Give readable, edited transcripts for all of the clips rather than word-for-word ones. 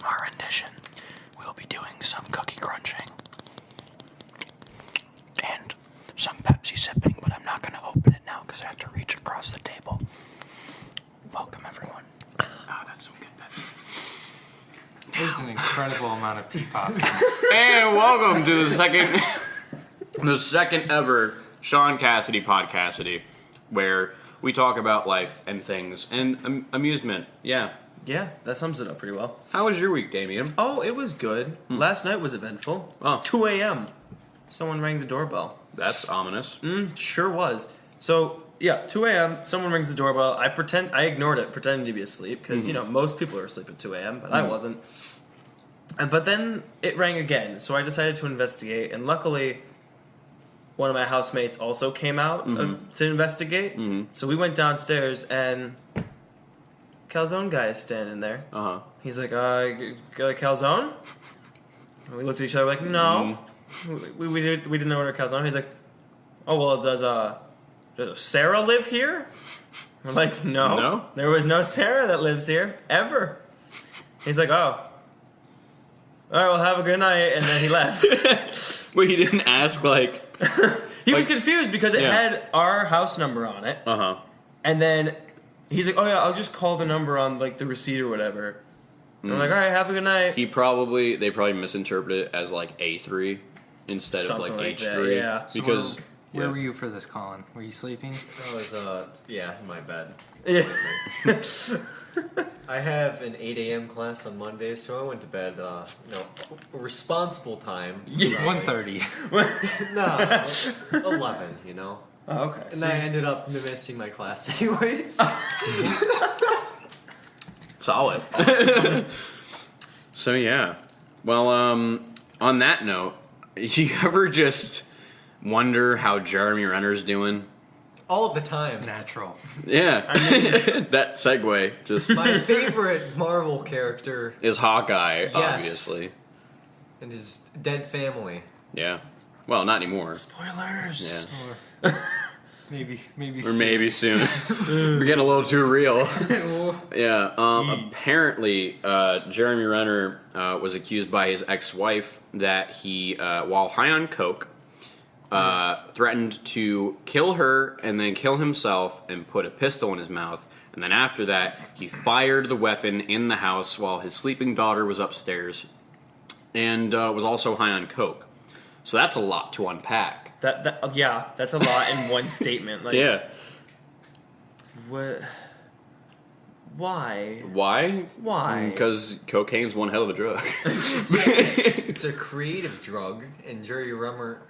ASMR rendition, we'll be doing some cookie crunching and some Pepsi sipping, but I'm not going to open it now because I have to reach across the table. Welcome, everyone. Oh, that's some good Pepsi. There's an incredible amount of pee popping. And welcome to the second ever Sean Cassidy Podcastity, where we talk about life and things and amusement. Yeah. Yeah, that sums it up pretty well. How was your week, Damien? Oh, it was good. Last night was eventful. Oh. 2 a.m. Someone rang the doorbell. That's ominous. Sure was. So, yeah, 2 a.m., someone rings the doorbell. I ignored it, pretending to be asleep, because, most people are asleep at 2 a.m., but I wasn't. But then it rang again, so I decided to investigate, and luckily, one of my housemates also came out to investigate. So we went downstairs, and calzone guy is standing there. He's like, got a calzone? And we looked at each other like, no. We didn't order calzone. He's like, oh, well, does Sarah live here? We're like, no. There was no Sarah that lives here, ever. He's like, oh. All right, well, have a good night. And then he left. Wait, he didn't ask, like... He was confused because it had our house number on it. And then he's like, oh, yeah, I'll just call the number on, like, the receipt or whatever. And we're like, all right, have a good night. They probably misinterpreted it as, like, A3 instead Something of, like, H3. H3. Yeah. Because... Where were you for this, Colin? Were you sleeping? I was, in my bed. Yeah. I have an 8 a.m. class on Monday, so I went to bed, a responsible time. 1:30. No, 11, Oh, okay. And I ended up missing my class anyways. Solid. So, yeah. Well, on that note, you ever just wonder how Jeremy Renner's doing? All the time. Natural. Yeah. That segue just... My favorite Marvel character is Hawkeye, Yes. obviously. and his dead family. Yeah. Well, not anymore. Spoilers. Yeah. Maybe Or soon. maybe soon. We're getting a little too real. Yeah. Apparently, Jeremy Renner was accused by his ex-wife that he, while high on coke, threatened to kill her and then kill himself and put a pistol in his mouth. And then after that, he fired the weapon in the house while his sleeping daughter was upstairs and was also high on coke. So that's a lot to unpack. Yeah, that's a lot in one statement. Like, Yeah. What? Why? Why? Why? Because cocaine's one hell of a drug. It's a creative drug, and Jeremy Renner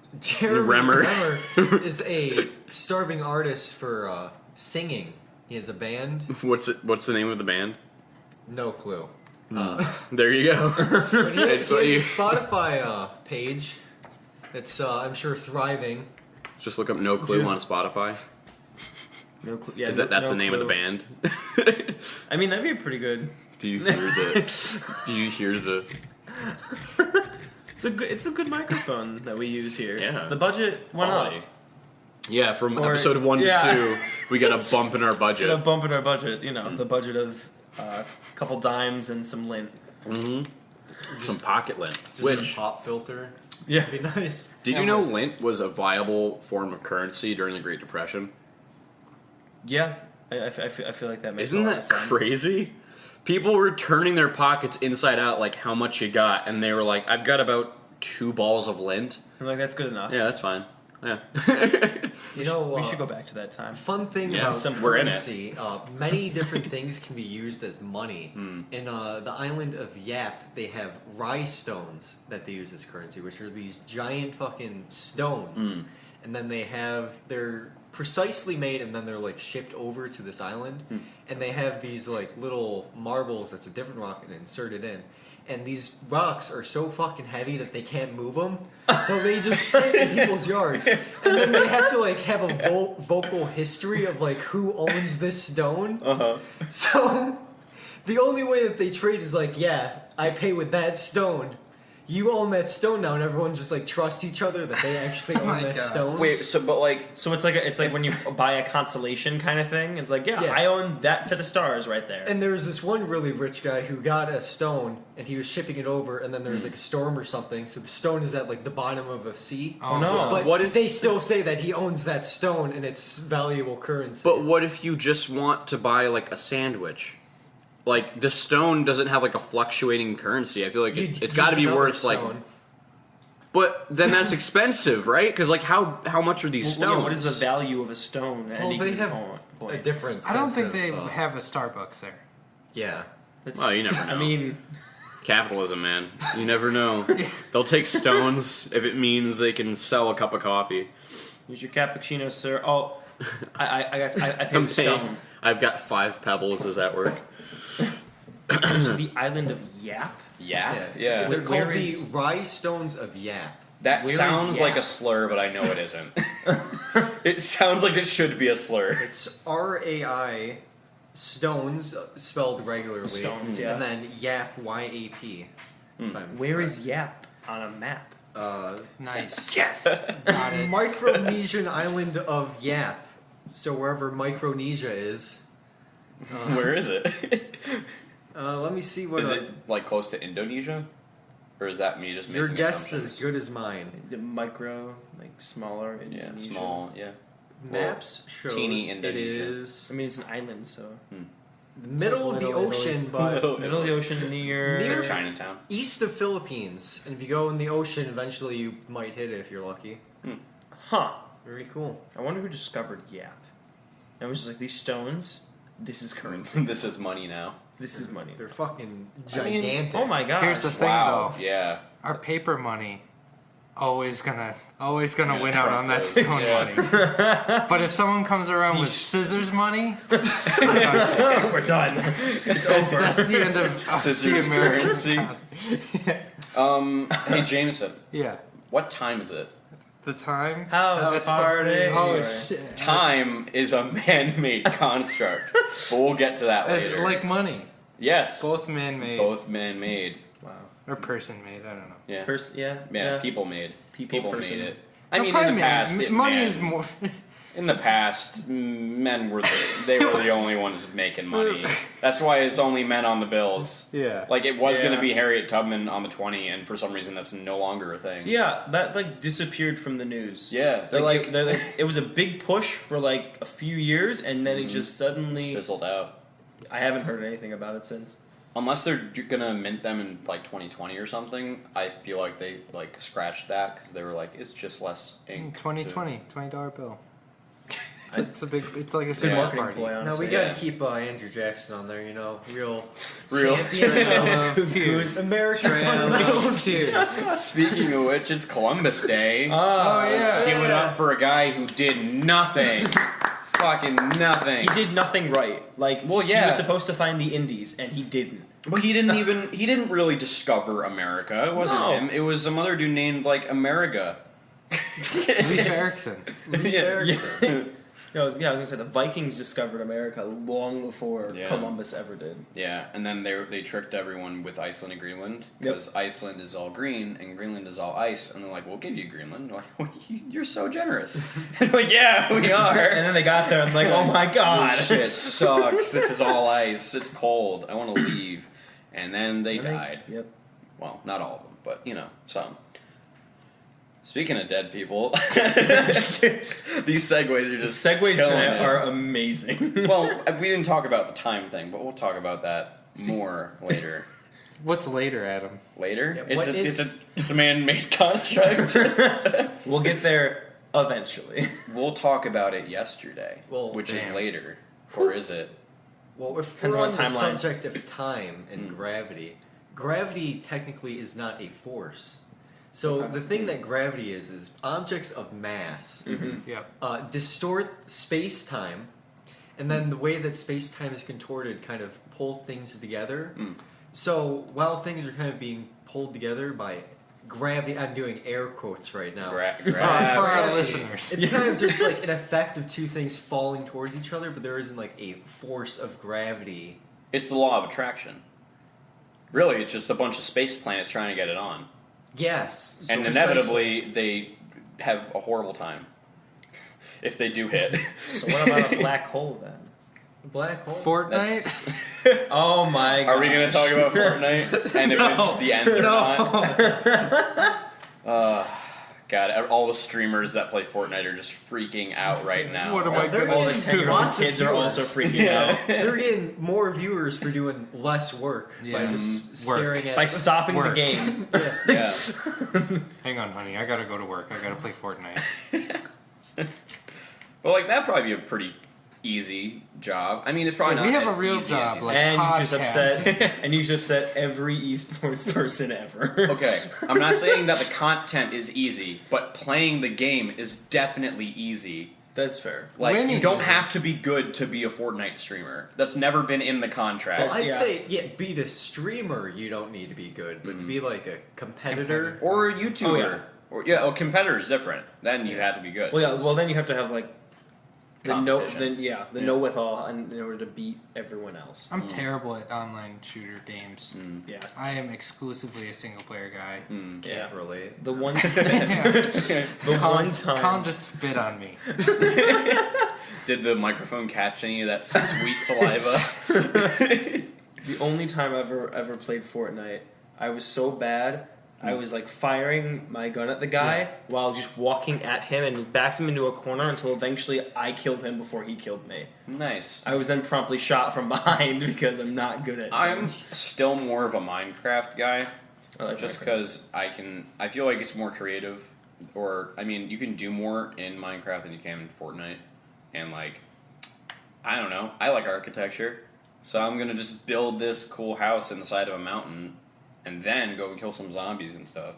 is a starving artist for singing. He has a band. What's the name of the band? No clue. There you go. But he has a Spotify page that's, I'm sure, thriving. Just look up No Clue on Spotify. No clue. Yeah, That's no the name of the clue. band? I mean, that'd be pretty good. Do you hear the? It's a good microphone that we use here. Yeah. The budget went up. Quality. Yeah, from Or- episode 1 to yeah. 2, we got a bump in our budget. A bump in our budget. The budget of a couple dimes and some lint. Some pocket lint. Just Which, a pop filter. Yeah. Be nice. did you know lint was a viable form of currency during the Great Depression? Yeah. I feel like that makes Isn't a lot that of sense. crazy? People were turning their pockets inside out, like how much you got, and they were like, "I've got about 2 balls of lint." I'm like, that's good enough. Yeah, that's fine. Yeah. You know, We should go back to that time. Fun thing Yeah, about we're in it. currency, many different things can be used as money. In the island of Yap, they have rye stones that they use as currency, which are these giant fucking stones. And then they're precisely made, and then they're like shipped over to this island. And they have these like little marbles that's a different rock and inserted in. And these rocks are so fucking heavy that they can't move them, so they just sit in people's yards. And then they have to like have a vocal history of like who owns this stone. So the only way that they trade is like, yeah, I pay with that stone. you own that stone now, and everyone just like trusts each other that they actually own my that God. stone. Wait, but like, So it's like when you buy a constellation kind of thing. It's like, yeah, Yeah. I own that set of stars right there. And there was this one really rich guy who got a stone, and he was shipping it over, and then there was like a storm or something, so the stone is at like the bottom of a sea. Oh, no. But What if- they still say that he owns that stone and it's valuable currency? but what if you just want to buy like a sandwich? Like the stone doesn't have like a fluctuating currency. I feel like You'd it's got to use be another worth like. stone. But then that's expensive, right? Because like how much are these Well, stones? yeah, what is the value of a stone at Well, any they given have point? a different. I don't sense think of, they have a Starbucks there. Yeah. It's- Well, you never know. I mean, Capitalism, man. You never know. They'll take stones if it means they can sell a cup of coffee. here's your cappuccino, sir. Oh, I paid I'm the stone. I've got 5 pebbles. Does that work? So the island of Yap. Yeah. They're Where called is- the Rye Stones of Yap. That Where is sounds like a Yap? slur, but I know it isn't. It sounds like it should be a slur. It's RAI stones spelled regularly. Stones, yeah. And then Yap YAP. Where is Yap on a map? Nice. Yes. Got it. Micronesian island of Yap. So wherever Micronesia is. Where is it? Let me see what. Is it like close to Indonesia? Or is that me just making Your guess is assumptions? as good as mine. The micro, like smaller. Yeah, Indonesia. small, yeah. Maps shows teeny it Indonesia. is I mean, it's an island, so the middle of the Little ocean, but middle of the ocean near. Near- Chinatown. east of Philippines. And if you go in the ocean, eventually you might hit it if you're lucky. Huh. Very cool. I wonder who discovered Yap. And it was just like these stones. This is currency. This is money now. This is money. They're fucking I mean, gigantic. Oh my god. Here's the thing, Wow. though. Yeah. Our paper money always gonna Yeah, win out on that trump stone those, yeah. money. But if someone comes around with scissors money, We're done. It's over. that's the end of Scissors the American currency. economy. Hey Jameson, Yeah. what time is it? The time. House House party. Oh Sorry. shit. Time is a man-made construct, but we'll get to that It's later. like money. Yes, Both man-made both man-made. Wow. or person-made. I don't know. Yeah, Yeah. people-made. People, person. made it. I No, mean, probably in the man- past, money man- is more. In the past, men were the only ones making money. That's why it's only men on the bills. Yeah. Like it was going Yeah. to be Harriet Tubman on the 20, and for some reason that's no longer a thing. Yeah, that like disappeared from the news. Yeah, They're like it was a big push for like a few years, and then it just suddenly. fizzled out. I haven't heard anything about it since. Unless they're gonna mint them in like 2020 or something, I feel like they like scratched that because they were like, it's just less ink. 2020 $20 bill. It's a big. It's like a Good Christmas marketing party. ploy, Now honestly. we gotta yeah. keep Andrew Jackson on there, you know, real Real. Tears. American fundamentals. Tears. Speaking of which, it's Columbus Day. Oh yeah. Give it up for a guy who did nothing. Fucking nothing. He did nothing right. Like, Well, he yeah. was supposed to find the Indies, and he didn't. But he didn't really discover America. It wasn't No. him. It was some other dude named like America. Leif Erikson. Yeah. I was gonna say the Vikings discovered America long before Yeah. Columbus ever did. Yeah, and then they tricked everyone with Iceland and Greenland because Iceland is all green and Greenland is all ice, and they're like, "We'll give you Greenland." They're like, well, "You're so generous." And like, "Yeah, we are." And then they got there and like, oh my god, This shit sucks. This is all ice. It's cold. I want to leave. And then they And died. Yep. Well, not all of them, but you know, some. Speaking of dead people, these segues are The just segues killing tonight it. are amazing. Well, we didn't talk about the time thing, but we'll talk about that more later. What's later, Adam? Later? Yeah, what It's a man-made construct. We'll get there eventually. We'll talk about it yesterday, Well, which is damn. later, or is it? Well, if Depends we're on on the the timeline. subject of time and gravity, gravity technically is not a force. So Okay. the thing that gravity is objects of mass Yep. distort space-time, and then the way that space-time is contorted kind of pull things together. So while things are kind of being pulled together by gravity, I'm doing air quotes right now. For our Gravity. listeners. It's kind of just like an effect of two things falling towards each other, but there isn't like a force of gravity. It's the law of attraction. Really, it's just a bunch of space planets trying to get it on. Yes. and inevitably they have a horrible time if they do hit. So what about a black hole then? Black hole. Fortnite? Oh my god. Are we going to talk about Fortnite? And if it's the end or not? God, all the streamers that play Fortnite are just freaking out right now. What am I They're gonna getting do? 10-year-old lots of kids are viewers. also freaking out. They're getting more viewers for doing less work by Yeah. just Work. staring at By stopping the Work. game. Yeah. Hang on, honey. I gotta go to work. I gotta play Fortnite. But like that'd probably be a pretty easy job. I mean, it's probably Yeah, not we have as a real easy as job, you like- And you just podcasting. upset and you just upset every esports person ever. Okay, I'm not saying that the content is easy, but playing the game is definitely easy. That's fair. Like, Winning you don't is- have to be good to be a Fortnite streamer. That's never been in the contract. Well, I'd Yeah. say, be the streamer, you don't need to be good, but to be like a competitor. Or a YouTuber. Oh, yeah. Or a competitor is different. Then you have to be good. Well, yeah. Well, then you have to have like the Competition. the know with all in order to beat everyone else. I'm terrible at online shooter games. Yeah. I am exclusively a single player guy. Can't Yeah. relate. The one The one time- Colin just spit on me. Did the microphone catch any of that sweet saliva? the only time I ever played Fortnite, I was so bad. I was like firing my gun at the guy while just walking at him and backed him into a corner until eventually I killed him before he killed me. Nice. I was then promptly shot from behind because I'm not good at I'm still more of a Minecraft guy. I like Just Minecraft. because I feel like it's more creative, or I mean, you can do more in Minecraft than you can in Fortnite, and like, I don't know, I like architecture, so I'm gonna just build this cool house in the side of a mountain, and then go and kill some zombies and stuff.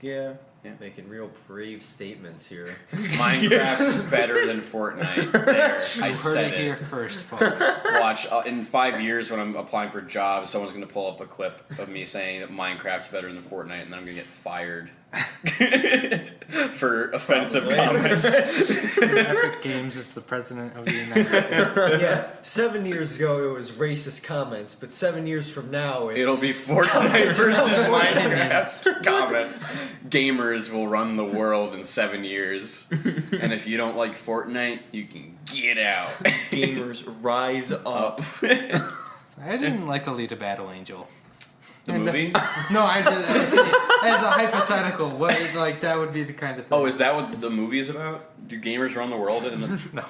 Yeah. Making real brave statements here. Minecraft is better than Fortnite. There, I You heard said it here it. first, folks. Watch in 5 years when I'm applying for jobs, someone's gonna pull up a clip of me saying that Minecraft's better than Fortnite, and then I'm gonna get fired for offensive comments. Epic Games is the president of the United States. Yeah, 7 years ago it was racist comments, but 7 years from now it's... It'll be Fortnite versus just Minecraft comments. Gamers will run the world in 7 years, and if you don't like Fortnite, you can get out. Gamers rise up. I didn't like Alita Battle Angel. The movie? No, I just as a hypothetical. What like that would be the kind of thing. Oh, is that what the movie is about? Do gamers run the world in the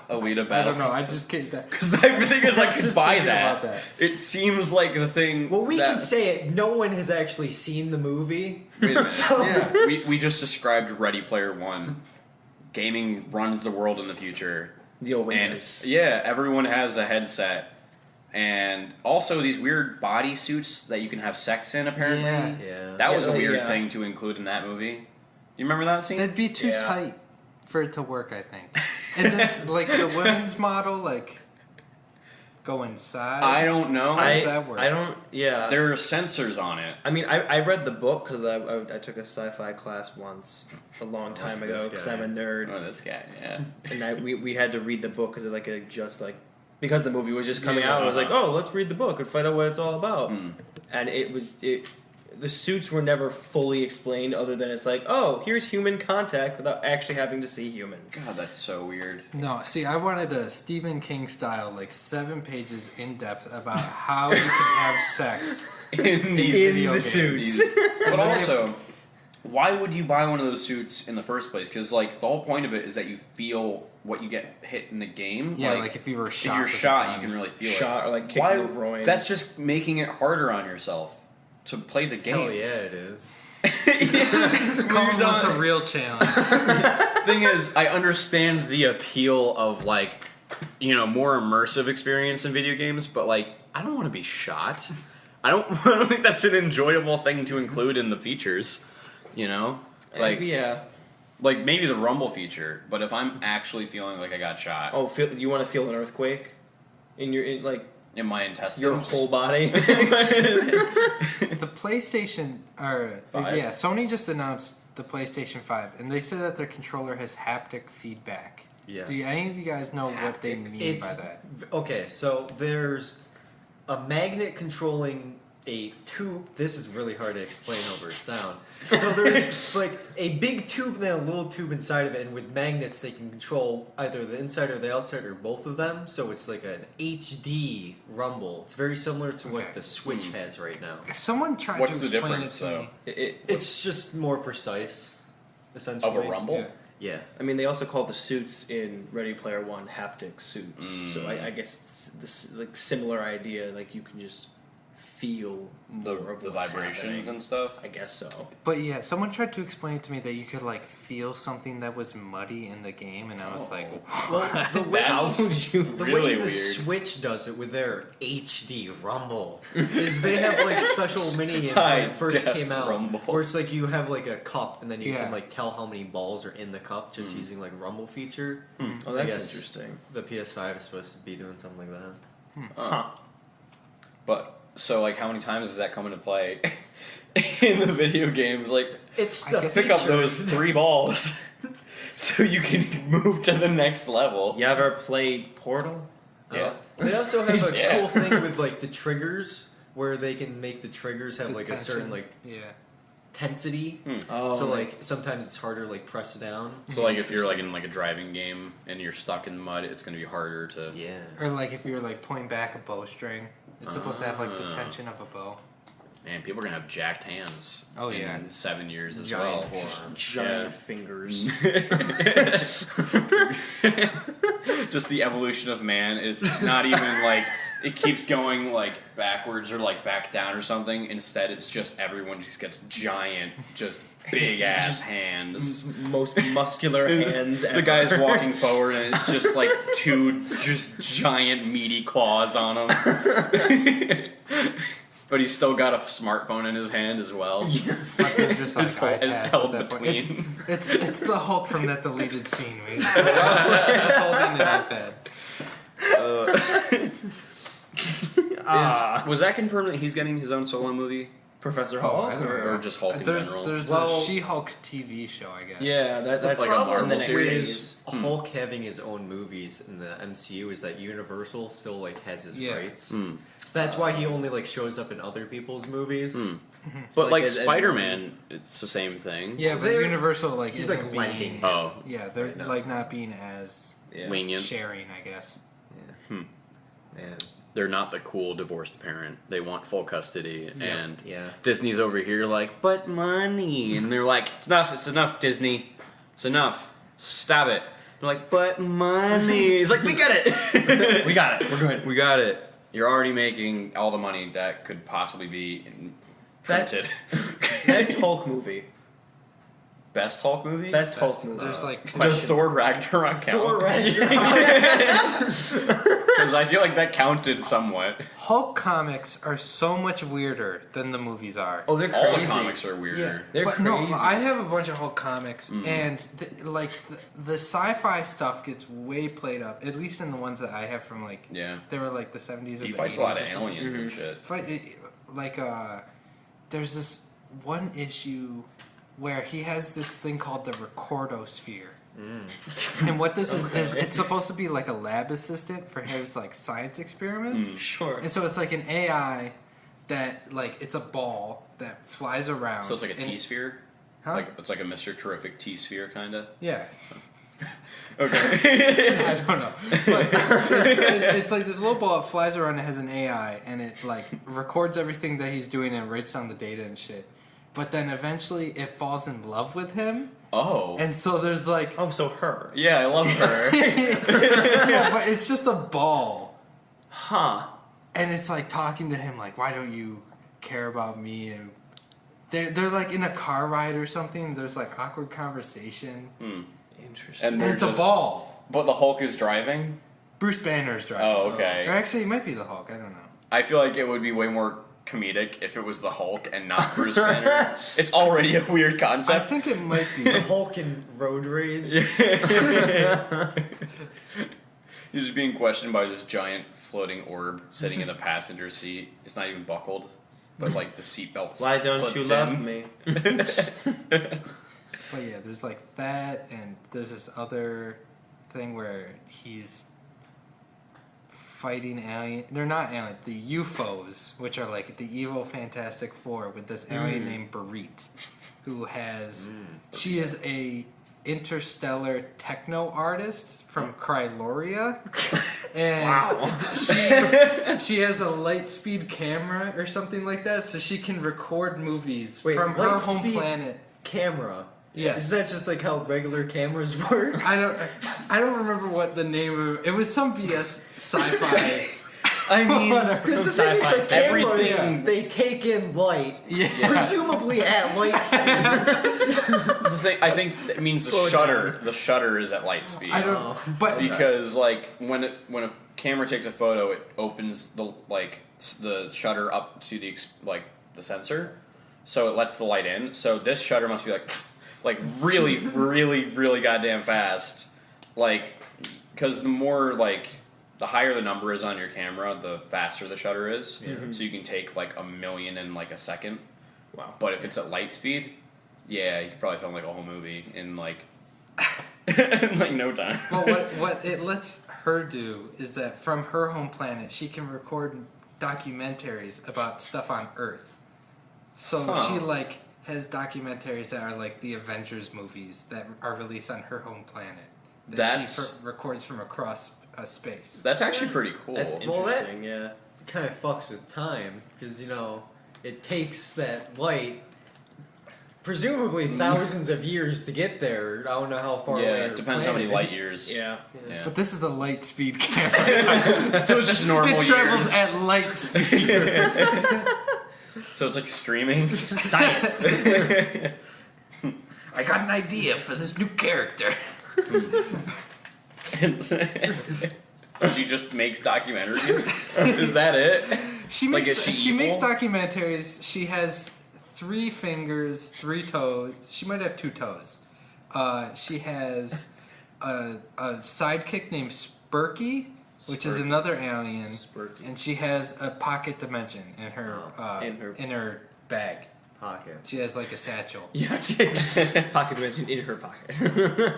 Alita I Battle? don't know. I just can't. That. Because the thing is, I could Just buy thinking about that. that. It seems like the thing. Well, we that, can say it. No one has actually seen the movie. Wait a minute. So- Yeah. We just described Ready Player One. Gaming runs the world in the future. The And Oasis. yeah, everyone has a headset. And also these weird body suits that you can have sex in, apparently. Yeah. Yeah. That was a Yeah, weird yeah. thing to include in that movie. You remember that scene? That'd be too Yeah. tight for it to work. I think. And this like the women's model like go inside. I don't know. How does that work? I don't. Yeah. There are sensors on it. I mean, I read the book because I took a sci-fi class once a long time ago this because guy. I'm a nerd, Oh, this guy, yeah. and we had to read the book because because the movie was just coming Yeah. out. I was like, oh, let's read the book and find out what it's all about. Hmm. And the suits were never fully explained, other than it's like, oh, here's human contact without actually having to see humans. God, that's so weird. No, see, I wanted a Stephen King style, like 7 pages in depth about how you can have sex. In these In video the games. suits. But also, why would you buy one of those suits in the first place? Because like the whole point of it is that you feel what you get hit in the game. Yeah, like if you were shot. if you're with a shot, gun. you can really feel Shot it. or like kicked Why? in the groin. That's just making it harder on yourself to play the game. Hell yeah, it is. Colin wants a real challenge. Thing is, I understand the appeal of like, more immersive experience in video games, but like, I don't want to be shot. I don't think that's an enjoyable thing to include in the features. Like yeah. like maybe the rumble feature, but if I'm actually feeling like I got shot Oh, you want to feel an earthquake in like in my intestines, your whole body? The PlayStation, Five? yeah, Sony just announced the PlayStation 5, and they said that their controller has haptic feedback. Yes. Do any of you guys know what they mean It's by that? okay. So there's a magnet controlling a tube. This is really hard to explain over sound. So there's like a big tube and then a little tube inside of it, and with magnets they can control either the inside or the outside or both of them. So it's like an HD rumble. It's very similar to what the Switch has right now. Someone tried What's to the explain difference, it to though? me. It's It's just more precise, essentially. Of a rumble? Yeah. Yeah. I mean, they also call the suits in Ready Player One haptic suits. So I guess it's this like similar idea. Like you can just feel more of The what's vibrations happening. and stuff. I guess so. But yeah, someone tried to explain it to me that you could like feel something that was muddy in the game, and I was like, Well, the way, That's the really way the weird. Switch does it with their HD Rumble is they have like special mini games when High it first def came out, Rumble. where it's like you have like a cup and then you Yeah. can like tell how many balls are in the cup just using like Rumble feature. Oh, I that's guess interesting. The PS5 is supposed to be doing something like that. Huh. But so like, how many times does that come into play in the video games? Like, It's I the guess- pick up feature. those 3 balls so you can move to the next level. You ever played Portal? Yeah. They also have a Yeah. cool thing with like the triggers where they can make the triggers have the like a certain tension. like yeah. tensity. Oh, So like sometimes it's harder like press down. So like, if you're like in like a driving game and you're stuck in mud, it's gonna be harder to. Yeah. Or like if you're like pulling back a bowstring, it's supposed to have like the Ah. tension of a bow. Man, people are gonna have jacked hands. Oh, in yeah. 7 years as Giant well. forearms. giant fingers. Just the evolution of man is not even like it keeps going like backwards or like back down or something. Instead, it's just everyone just gets giant, just big ass hands. Most muscular hands ever. The guy's walking forward and it's just like 2 just giant meaty claws on him. But he's still got a smartphone in his hand as well. But they're just like It's held- it's iPads held at that point. between. It's the Hulk from that deleted scene. He's holding an iPad. Was that confirmed that he's getting his own solo movie? Professor Oh, Hulk? I don't Or just Hulk in There's general? there's Well- a She-Hulk TV show, I guess. Yeah, that's Like a problem Marvel in the next series. phase. Hulk having his own movies in the MCU is that Universal still like has his Yeah. rights. Hmm. So that's why he only like shows up in other people's movies. But Like like as- Spider-Man, it's the same thing. Yeah, but They're- Universal like he's, isn't like, being. lending him. Oh, Yeah, they're Right now. like not being as Yeah. lenient. sharing, I guess. And They're not the cool divorced parent. They want full custody. Yeah. And yeah. Disney's over here like, but money. And they're like, it's enough, Disney. It's enough. Stop it. They're like, but money. He's like, we get it. We got it. We're good. We got it. You're already making all the money that could possibly be printed. Best Hulk movie. Best Hulk movie? Best Hulk movie. There's like Does Thor Ragnarok Thor count? Ragnarok. Because I feel like that counted somewhat. Hulk comics are so much weirder than the movies are. Oh, they're All crazy. the comics are weirder. Yeah, They're but no, crazy. I have a bunch of Hulk comics, and the sci-fi stuff gets way played up. At least in the ones that I have from like Yeah. they were like the 70s or He the fights 80s a lot or of something. aliens and shit. There's this one issue where he has this thing called the recordosphere. And what this is it's supposed to be like a lab assistant for his like science experiments. Sure. And so it's like an AI that like it's a ball that flies around. So it's like a and- T-sphere? Huh? Like it's like a Mr. Terrific T-sphere kind of? Yeah. Okay. I don't know. But it's like this little ball that flies around and has an AI and it like records everything that he's doing and writes down the data and shit. But then eventually it falls in love with him. Oh. And so there's like Oh, so her. Yeah, I love her. yeah, but it's just a ball. Huh. And it's like talking to him like, why don't you care about me? And they're like in a car ride or something. There's like awkward conversation. Interesting. And And they're it's a just- ball. But the Hulk is driving? Bruce Banner's driving. Oh, okay. Or actually, it might be the Hulk. I don't know. I feel like it would be way more comedic if it was the Hulk and not Bruce Banner. It's already a weird I concept. think it might be. The Hulk in Road Rage. He's just being questioned by this giant floating orb sitting in the passenger seat. It's not even buckled, but like the seatbelt's Why don't you clipped love in. me? But yeah, there's like that, and there's this other thing where he's fighting alien. They're not alien. The UFOs, which are like the evil Fantastic Four, with this alien named Barit, who has. She is a interstellar techno artist from Kryloria, and she has a light speed camera or something like that, so she can record movies from her home planet. Camera. Yeah. Is that just like how regular cameras work? I don't remember what the name of it was. Some BS sci-fi. I mean, Because the thing is, the cameras, everything- they take in light, Yeah. presumably at light speed. I think it means the shutter. The shutter is at light speed. I don't. But Because like when a camera takes a photo, it opens the shutter up to the sensor, so it lets the light in. So this shutter must be like really, really, really goddamn fast. Like, because the higher the number is on your camera, the faster the shutter is. So you can take like 1 million in like a second. Wow. But if it's at light speed, yeah, you could probably film like a whole movie in like in like no time. But what it lets her do is that from her home planet, she can record documentaries about stuff on Earth. So she like has documentaries that are like the Avengers movies that are released on her home planet. She records from across space. That's actually pretty cool. That's Well, that- interesting. Yeah. Kind of fucks with time because it takes that light presumably thousands of years to get there. I don't know how far away. Yeah, your it depends how many planet light is. years. Yeah. Yeah. But this is a light speed camera. So it's just normal It travels years. at light speed. So it's like streaming. Science. I got an idea for this new character. She just makes documentaries. Is that it? She Like, makes is she she makes evil? documentaries. She has 3 fingers, 3 toes. She might have 2 toes. She has a sidekick named Spurky, which is another alien. Spurky. And she has a pocket dimension in her In her bag. Pocket. She has like a satchel. Yeah. Pocket dimension in her pocket.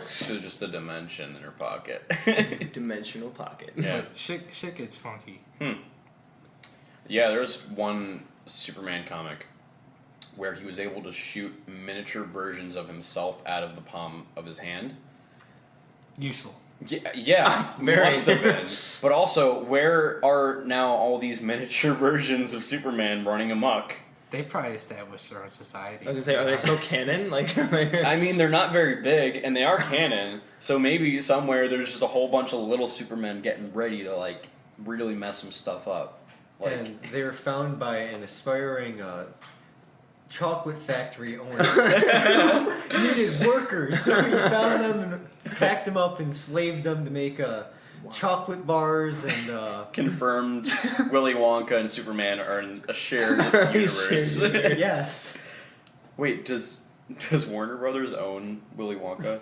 So just a dimension in her pocket. Dimensional pocket. Yeah. Shit gets funky. Yeah, there was one Superman comic where he was able to shoot miniature versions of himself out of the palm of his hand. Useful. Yeah, Very. must have been. But also, where are now all these miniature versions of Superman running amok? They probably established their own society. I was gonna say, are they still canon? Like, I mean, they're not very big, and they are canon. So maybe somewhere there's just a whole bunch of little Supermen getting ready to like really mess some stuff up. Like, And they were found by an aspiring chocolate factory owner. He needed workers, so he found them and packed them up and slaved them to make chocolate bars and confirmed Willy Wonka and Superman are in a shared universe. yes. Wait, does Warner Brothers own Willy Wonka?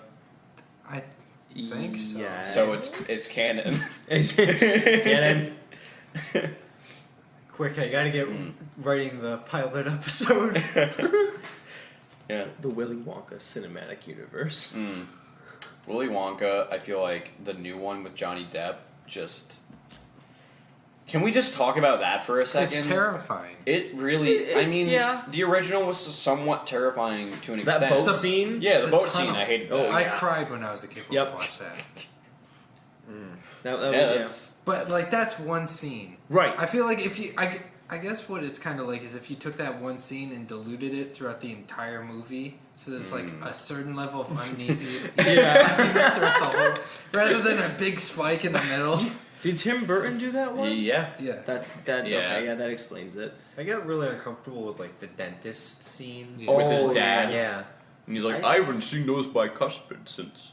I think so. Yeah. So it's canon. canon. Quick, I gotta get writing the pilot episode. Yeah. The Willy Wonka cinematic universe. Willy Wonka, I feel like the new one with Johnny Depp just... Can we just talk about that for a second? It's terrifying. It really... I mean, yeah. the original was somewhat terrifying to an extent. That boat scene? Yeah, the boat tunnel. scene, I hated that. Oh, I yeah. cried when I was a kid when Yep. I watched that. Yeah, that's... But like that's one scene. Right. I feel like if you, I guess what it's kind of like is if you took that one scene and diluted it throughout the entire movie, so there's like a certain level of uneasiness throughout the whole, rather than a big spike in the middle. Did Tim Burton do that one? Yeah. Yeah. That Yeah. okay, yeah, that explains it. I got really uncomfortable with like the dentist scene. Yeah. With his Oh, dad. Yeah. And he's like, I I haven't just- seen those bicuspid since...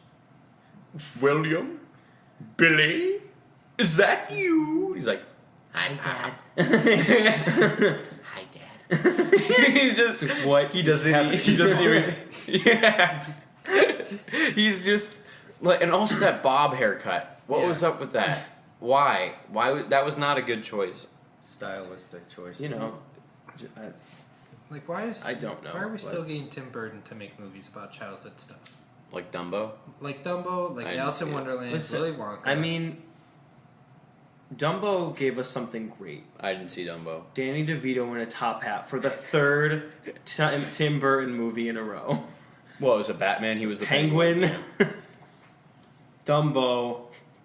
William? Billy? Is that you? He's like, Hi, Dad. Hi, Dad. he's just... What? He doesn't even... Yeah. He's just... like, and also that bob haircut. What was up with that? Why? That was not a good choice. Stylistic choice. You know, Like why is I don't know. why are we but- still getting Tim Burton to make movies about childhood stuff? Like Dumbo? Like Dumbo, like I didn't Alice in see it. Wonderland, Listen, Willy Wonka. I mean, Dumbo gave us something great. I didn't see Dumbo. Danny DeVito in a top hat for the third Tim Burton movie in a row. Well, it was a Batman. He was the Penguin, Dumbo,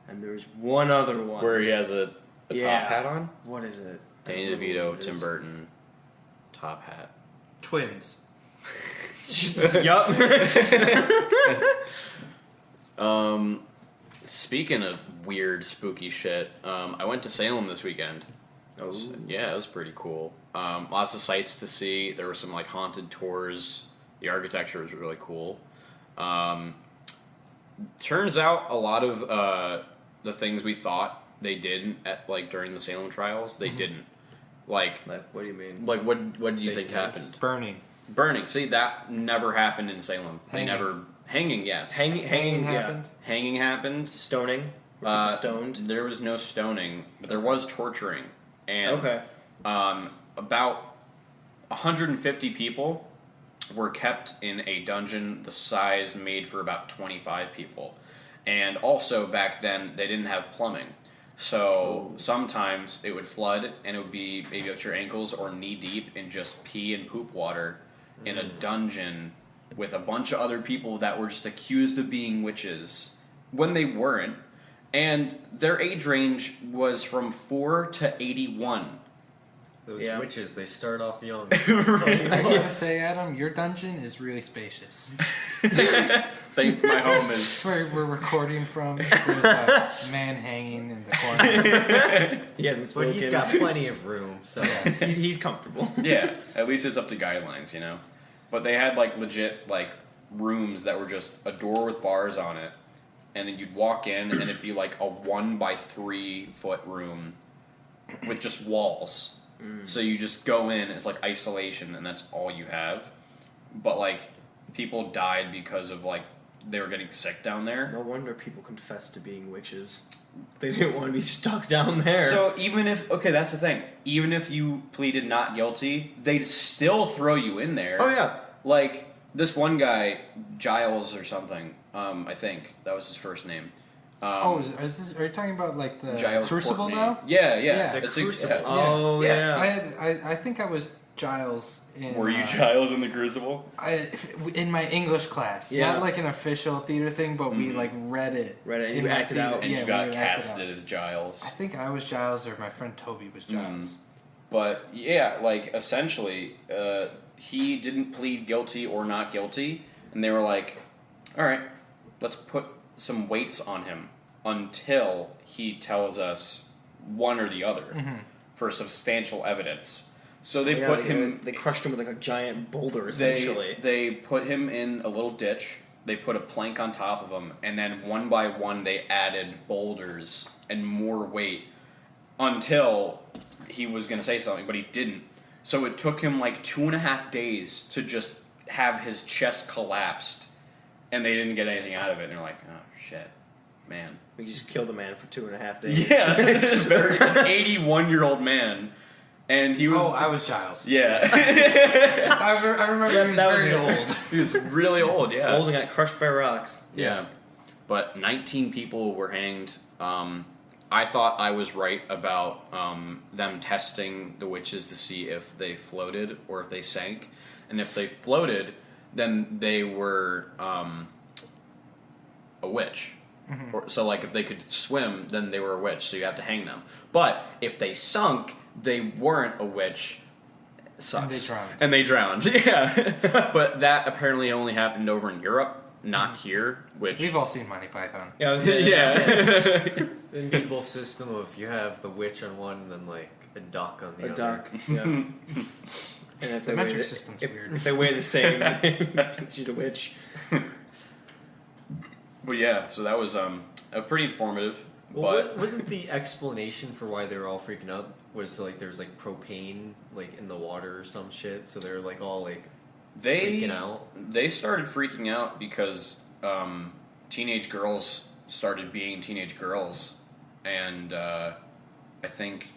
and there's one other one. where he has a top hat on. What is it? Danny I don't know DeVito, what it Tim is. Burton, top hat. Twins. Yup. Speaking of weird, spooky shit, I went to Salem this weekend. Oh. Yeah, it was pretty cool. Lots of sights to see. There were some like haunted tours. The architecture was really cool. Turns out a lot of the things we thought they did at like during the Salem trials, they didn't. Like What do you mean? what did you think Fake news. happened? Burning. See, that never happened in Salem. Hanging. They never hanging. Yes, Hanging happened. hanging happened. Stoning. Were people stoned. There was no stoning, but there was torturing. And Okay. about 150 people were kept in a dungeon the size made for about 25 people. And also back then they didn't have plumbing. So sometimes it would flood and it would be maybe up to your ankles or knee deep in just pee and poop water in a dungeon with a bunch of other people that were just accused of being witches when they weren't. And their age range was from 4 to 81. Those Yeah. witches, they start off young. I gotta say, Adam, your dungeon is really spacious. Thanks, my home is. That's where we're recording from. There's a man hanging in the corner. He hasn't But spoken. he's got plenty of room, so he's comfortable. Yeah, at least it's up to guidelines, you know. But they had like legit like rooms that were just a door with bars on it, and then you'd walk in and it'd be like a 1 by 3 foot room with just walls. So you just go in, it's like isolation, and that's all you have. But like people died because of like they were getting sick down there. No wonder people confessed to being witches. They didn't want to be stuck down there. So even if that's the thing. Even if you pleaded not guilty, they'd still throw you in there. oh yeah. Like this one guy, Giles or something. I think that was his first name. Are you talking about like the Giles Crucible Courtney. now? Yeah. Yeah. The Crucible. Oh yeah. I think I was Giles in... Were you Giles in the Crucible? in my English class. Yeah. Not like an official theater thing, but we like read it. Read it and in you my acted theater. out. And Yeah, you we got acted out. casted as Giles. I think I was Giles or my friend Toby was Giles. But yeah, like essentially, he didn't plead guilty or not guilty, and they were like, "All right, let's put some weights on him until he tells us one or the other for substantial evidence." So they put him. They crushed him with like a giant boulder, They, essentially. they put him in a little ditch. They put a plank on top of him, and then one by one they added boulders and more weight until he was going to say something, but he didn't. So it took him like 2.5 days to just have his chest collapsed, and they didn't get anything out of it. And they're like, "Oh shit, man." We just killed a man for 2.5 days. Yeah, an 81-year-old man, and he was. Oh, I was Giles. Yeah, I remember he was that was very the- old. he was really old. Yeah, Old and got crushed by rocks. Yeah, but 19 people were hanged. I thought I was right about them testing the witches to see if they floated or if they sank, and if they floated, then they were a witch. Or, so like if they could swim, then they were a witch. So you have to hang them. But if they sunk, they weren't a witch. Sucks. And they And drowned. they drowned. Yeah, but that apparently only happened over in Europe, not here. Which We've all seen Monty Python. Yeah, I was saying, yeah. the medieval system of you have the witch on one and then like a duck on the A other. duck. Yeah. And if The they metric weigh system's if, weird. If they weigh the same, she's a witch. But yeah, so that was pretty informative. Well, But wasn't the explanation for why they were all freaking out was like there's like propane like in the water or some shit, so they're like all like freaking out. They started freaking out because teenage girls started being teenage girls, and I think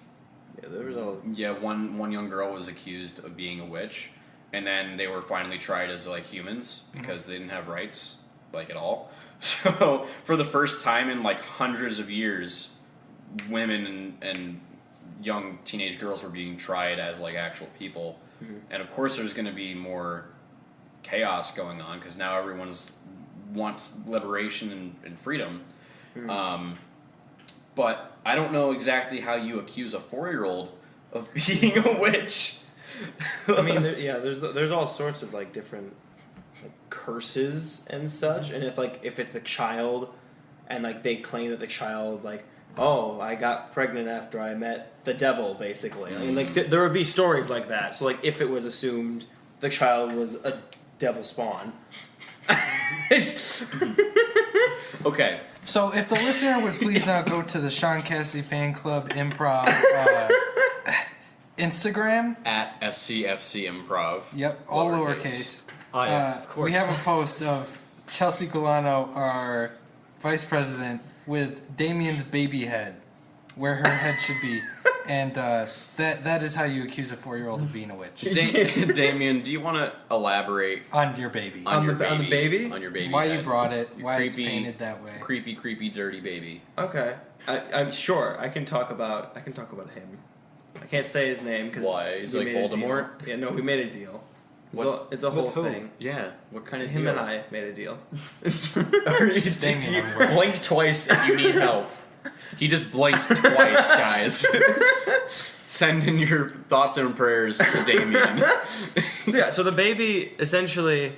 Yeah, there was all. one young girl was accused of being a witch, and then they were finally tried as like humans because they didn't have rights like at all. So for the first time in like hundreds of years, women and young teenage girls were being tried as like actual people, and of course there's going to be more chaos going on because now everyone wants liberation and freedom. But I don't know exactly how you accuse a 4-year-old of being a witch. I mean, there's all sorts of like different like, curses and such, and if it's the child, and like they claim that the child like, oh, I got pregnant after I met the devil, basically. I mean, like there would be stories like that. So like if it was assumed the child was a devil spawn. Okay. So if the listener would please now go to the Sean Cassidy Fan Club Improv Instagram. At SCFC Improv. Yep, all lowercase. Oh, yes, of course. We have a post of Chelsea Gulano, our vice president, with Damien's baby head, where her head should be. And that is how you accuse a 4-year-old of being a witch. Damien, do you want to elaborate On your baby. on your the baby? On your baby. Why head? you brought it, why it's Creepy- painted that way. Creepy, dirty baby. Okay, I'm sure I can talk about him. I can't say his name because Why? He's like Voldemort? Yeah, no, we made a deal. It's a With whole who? thing. Yeah. What kind of Him deal? and I made a deal. Damien, You I'm worried. blink twice if you need help. He just blinked twice, guys. Send in your thoughts and prayers to Damien. So the baby, essentially,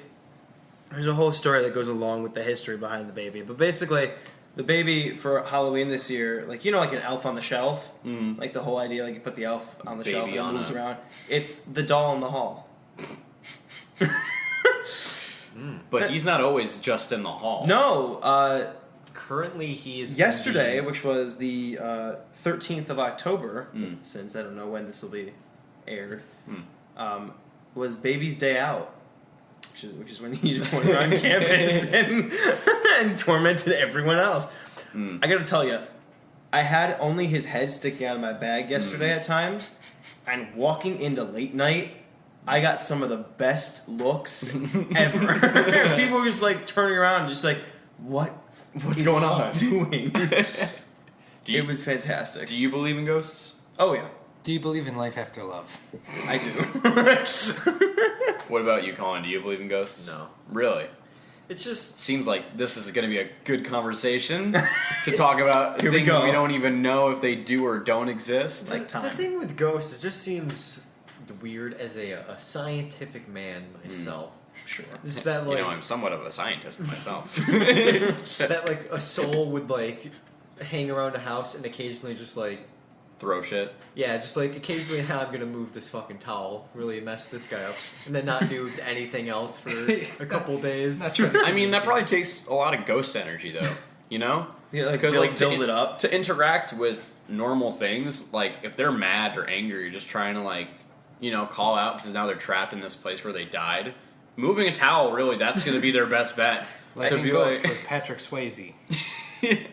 there's a whole story that goes along with the history behind the baby. But basically, the baby for Halloween this year, like like an elf on the shelf, like the whole idea, like you put the elf on the Baby shelf and it on moves a- around. It's the doll in the hall. But he's not always just in the hall. No, Currently, he is yesterday, in which was the 13th of October, since I don't know when this will be aired, was Baby's Day Out, which is when he just went around campus and tormented everyone else. I gotta tell you, I had only his head sticking out of my bag yesterday at times, and walking into late night, I got some of the best looks ever. People were just like turning around, just like, what's going on? Doing? You- It was fantastic. Do you believe in ghosts? Oh yeah, Do you believe in life after love? I do. What about you, Colin? Do you believe in ghosts? No. Really? It's just Seems like this is going to be a good conversation to talk about Here we things go. we don't even know if they do or don't exist. Like the time. thing with ghosts. It just seems weird as a scientific man myself. Sure. Just that like I'm somewhat of a scientist myself. that like a soul would like hang around a house and occasionally just like Throw shit. just like occasionally I'm gonna move this fucking towel, really mess this guy up, and then not do anything else for a couple days. Not trying to I mean, that probably takes a lot of ghost energy, though. You know? Yeah, like Because build it up. to interact with normal things, like if they're mad or angry, you're just trying to like, call out because now they're trapped in this place where they died. Moving a towel, really, that's going to be their best bet. Like To in be Ghost like- with Patrick Swayze.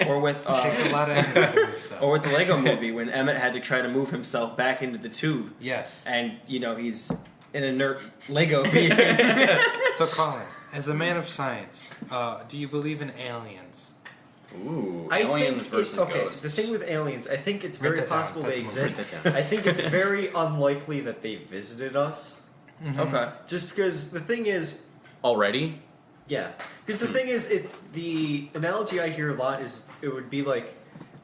Or with It takes a lot of energy to move stuff. or with the Lego Movie when Emmett had to try to move himself back into the tube, Yes. and he's an inert Lego being. So Colin, as a man of science, do you believe in aliens? Ooh, I aliens think versus okay. ghosts. The thing with aliens, I think it's Write very that down. possible That's they one. Write exist. that down. I think it's very unlikely that they visited us. Okay. Just because the thing is, Already? yeah, because the thing is, the analogy I hear a lot is it would be like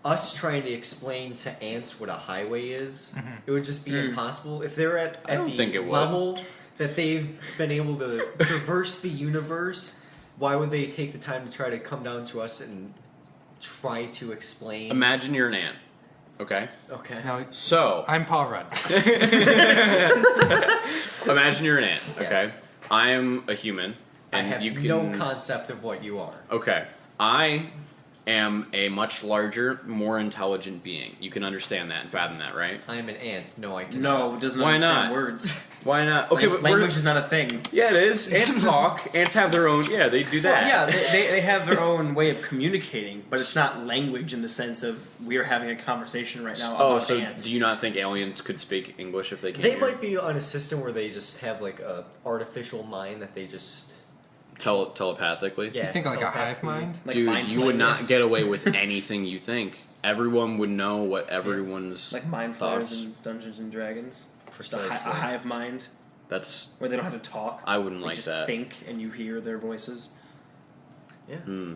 us trying to explain to ants what a highway is. It would just be impossible if they're at don't the think it would. level that they've been able to traverse the universe. Why would they take the time to try to come down to us and try to explain? Imagine you're an ant. Okay? Okay. No, So, I'm Paul Rudd. imagine you're an ant. Okay? Yes. I am a human. I And have you can. no concept of what you are. Okay. I am a much larger, more intelligent being. You can understand that and fathom that, right? I am an ant. No, I cannot. No, doesn't Why understand not? words. Why not? Okay, but Language is not a thing. yeah, it is. Ants talk. Ants have their own. Yeah, they do that. Yeah, they have their own way of communicating, but it's not language in the sense of we're having a conversation right now Oh, about so ants. do you not think aliens could speak English if they came They here? might be on a system where they just have like a artificial mind that they just Telepathically? yeah. You think like a hive telepathically- mind? Like Dude, mind you would not flayers. get away with anything you think. everyone would know what everyone's Like mind thoughts. flayers and Dungeons and Dragons. Just a Precisely. hive mind That's where they don't have to talk. I wouldn't They like just that. think and you hear their voices. Yeah. Hmm.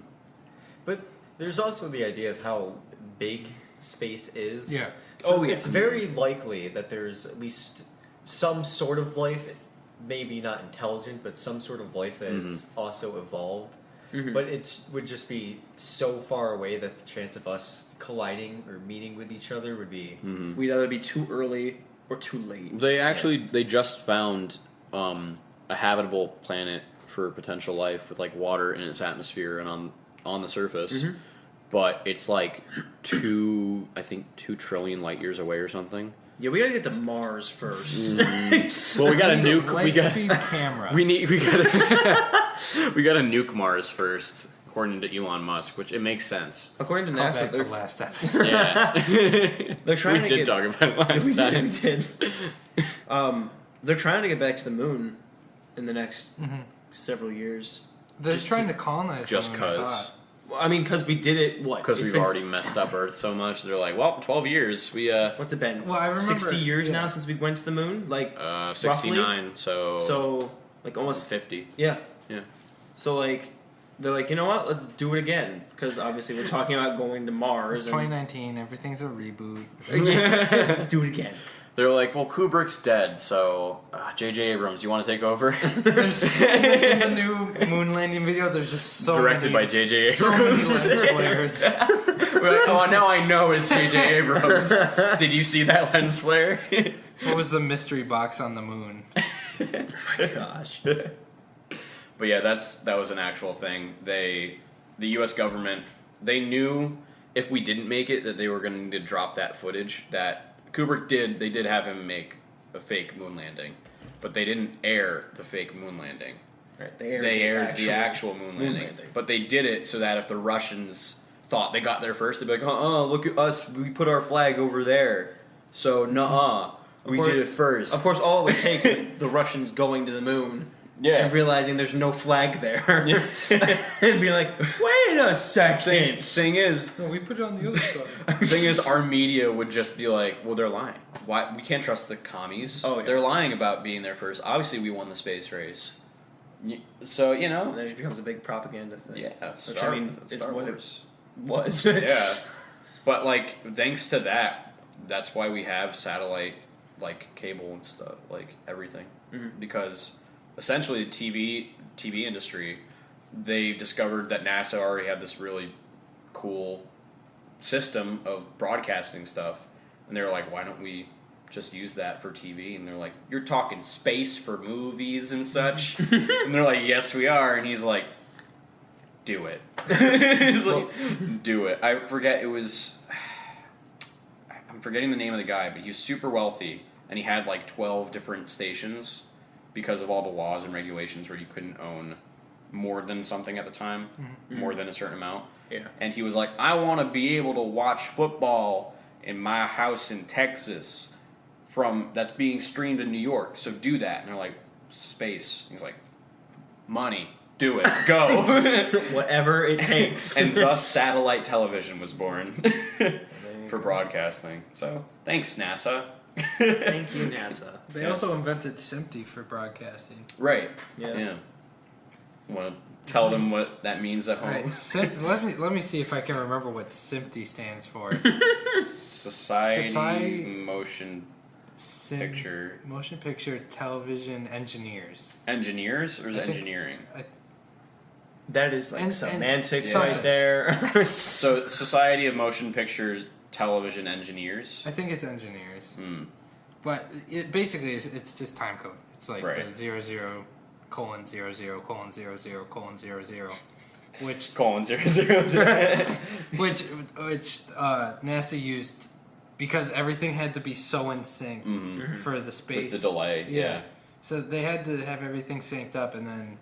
But there's also the idea of how big space is. Yeah. So yeah. it's very likely that there's at least some sort of life, maybe not intelligent, but some sort of life that is also evolved. But it would just be so far away that the chance of us colliding or meeting with each other would be. We'd either be too early or too late. They just found a habitable planet for potential life with like water in its atmosphere and on the surface. But it's like 2 trillion light years away or something. Yeah, we gotta get to Mars first. Well, we got to nuke. We got Lightspeed camera. we got to nuke Mars first, according to Elon Musk, which it makes sense. According to Call NASA, back to they're, last episode. Yeah, they're trying we to did get, talk about it last we time. did. They're trying to get back to the moon in the next several years. They're Just trying to- to colonize Just them, I cause. thought. Well, I mean, because we did it. What? Because It's we've been- already messed up Earth so much, they're like, well, 12 years. We What's it been? Well, I remember- 60 years yeah. now since we went to the moon. Like 69, so so, like almost 50. Yeah. Yeah. So like, they're like, you know what? Let's do it again because obviously we're talking about going to Mars. It's and 2019. Everything's a reboot. do it again. They're like, well, Kubrick's dead, so J.J. Abrams, you want to take over? There's, in the new moon landing video, there's just so Directed many, by J.J. so many Abrams. lens flares. We're like, oh, now I know it's J.J. Abrams. Did you see that lens flare? What was the mystery box on the moon? Gosh. But yeah, that was an actual thing. The U.S. government, they knew if we didn't make it that they were going to need to drop that footage that Kubrick did. They did have him make a fake moon landing, but they didn't air the fake moon landing. Right. They aired the actual moon landing. But they did it so that if the Russians thought they got there first, they'd be like, look at us, we put our flag over there. So, we course- did it first. Of course, all it would take with the Russians going to the moon Yeah. and realizing there's no flag there, and be like, "Wait a second." Thing is, No, we put it on the other side. thing is, our media would just be like, well, they're lying. Why? We can't trust the commies. Oh, yeah. They're lying about being there first. Obviously, we won the space race. So, And then it just becomes a big propaganda thing. yeah, Which, I mean, it's Star what it Wars. was. Yeah. But, like, thanks to that, that's why we have satellite, like, cable and stuff, like, everything. Because, essentially, the TV industry, they discovered that NASA already had this really cool system of broadcasting stuff. And they were like, why don't we just use that for TV? And they're like, you're talking space for movies and such? And they're like, yes, we are. And he's like, do it. He's like, do it. I forget, it was... I'm forgetting the name of the guy, but he was super wealthy, and he had like 12 different stations because of all the laws and regulations where you couldn't own more than something at the time, more than a certain amount. Yeah. And he was like, I want to be able to watch football in my house in Texas from that's being streamed in New York. So do that. And they're like, space. He's like, money. Do it. Go. Whatever it takes. And thus satellite television was born for broadcasting. So thanks, NASA. Thank you, NASA. They Yeah. also invented SMPTE for broadcasting. Right. Yeah. Want to tell them what that means at All home? right, let me see if I can remember what SMPTE stands for. Society Motion Picture Motion Picture Television Engineers. Engineers, or is I it think- engineering? That is like And- semantics and- right there. So Society of Motion Picture Television Engineers. I think it's engineers. Hmm. But it basically is, it's just time code. It's like Right. the 00:00:00:00:00, which Colon 000. which NASA used because everything had to be so in sync for the space With the delay, yeah. So they had to have everything synced up, and then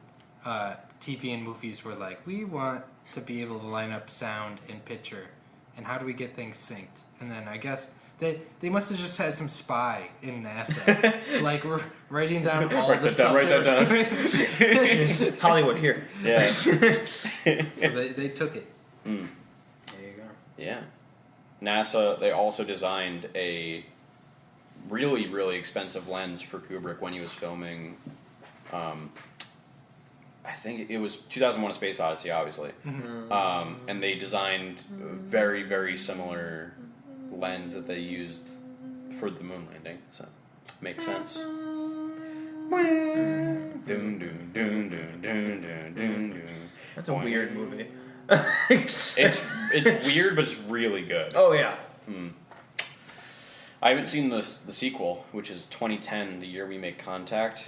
TV and movies were like, we want to be able to line up sound and picture, and how do we get things synced? And then I guess they must have just had some spy in NASA, like writing down all Write the that stuff down, they write were that doing. Hollywood, here. Yeah. So they took it. There you go. Yeah. NASA, they also designed a really, really expensive lens for Kubrick when he was filming, I think it was 2001: A Space Odyssey, obviously. And they designed a very, very similar lens that they used for the moon landing. So, makes sense. That's a weird movie. It's weird, but it's really good. Oh yeah. I haven't seen the sequel, which is 2010, the year we make contact.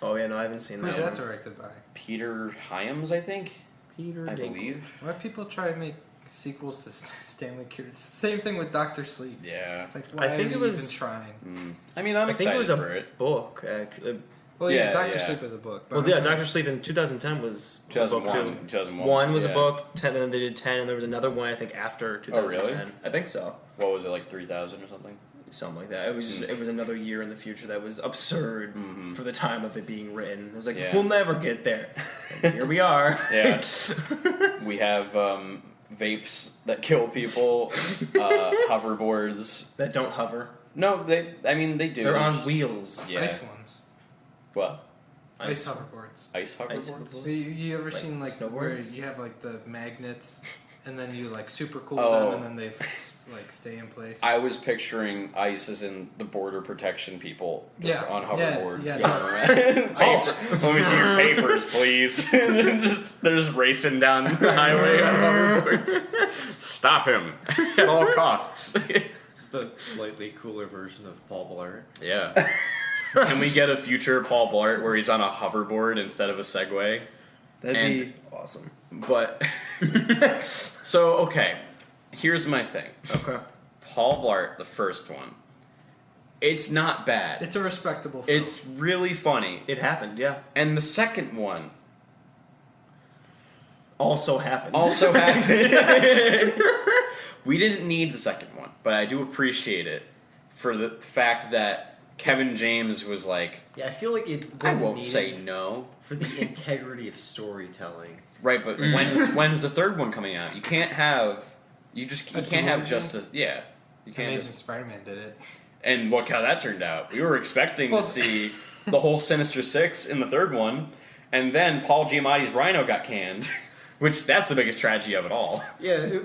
Oh yeah, no, I haven't seen that. Who's that one. directed by? Peter Hyams, I think. Peter I Dinklage. believe. Why people try to make sequels to Stanley Kubrick? It's the same thing with Doctor Sleep. Yeah. It's like, why I think are it you was- even trying? I mean, I'm I think excited it was for a it. book, actually. Well, yeah, Yeah, Doctor yeah. Sleep was a book. But Well, yeah, Doctor Sleep in 2010 was a book 2001. too. 2001. One was yeah. a book, 10, and then they did 10, and there was another one I think after 2010. really? I think so. What was it, like 3,000 or something? Something like that. It was just, it was another year in the future that was absurd for the time of it being written. It was like, Yeah. we'll never get there. And here we are. Yeah. We have vapes that kill people, hoverboards. That don't hover. No, they do. They're on wheels. Yeah. Ice ones. What? Ice hoverboards. Ice hoverboards? Ice hoverboards? So you ever Like seen like where snowboards? you have like the magnets, and then you like super cool Oh. them, and then they like stay in place? I was picturing ice as in the border protection people just Yeah, on yeah, hoverboards. yeah. going around. Let me see your papers, please. They're just racing down the highway on hoverboards. Stop him at all costs. Just a slightly cooler version of Paul Blart. Yeah. Can we get a future Paul Blart where he's on a hoverboard instead of a Segway? That'd And- be awesome. But so okay, here's my thing. Okay. Paul Blart, the first one, it's not bad. It's a respectable film. It's really funny. It happened, yeah. And the second one Also happened. also has. We didn't need the second one, but I do appreciate it for the fact that Kevin James was like, Yeah, I feel like it I wasn't won't needed say no. for the integrity of storytelling. Right, but when's the third one coming out? You can't have you can't have duology? just a yeah. You can't Amazing just Spider-Man did it. and look how that turned out. We were expecting Well- to see the whole Sinister Six in the third one, and then Paul Giamatti's Rhino got canned, which that's the biggest tragedy of it all. Yeah,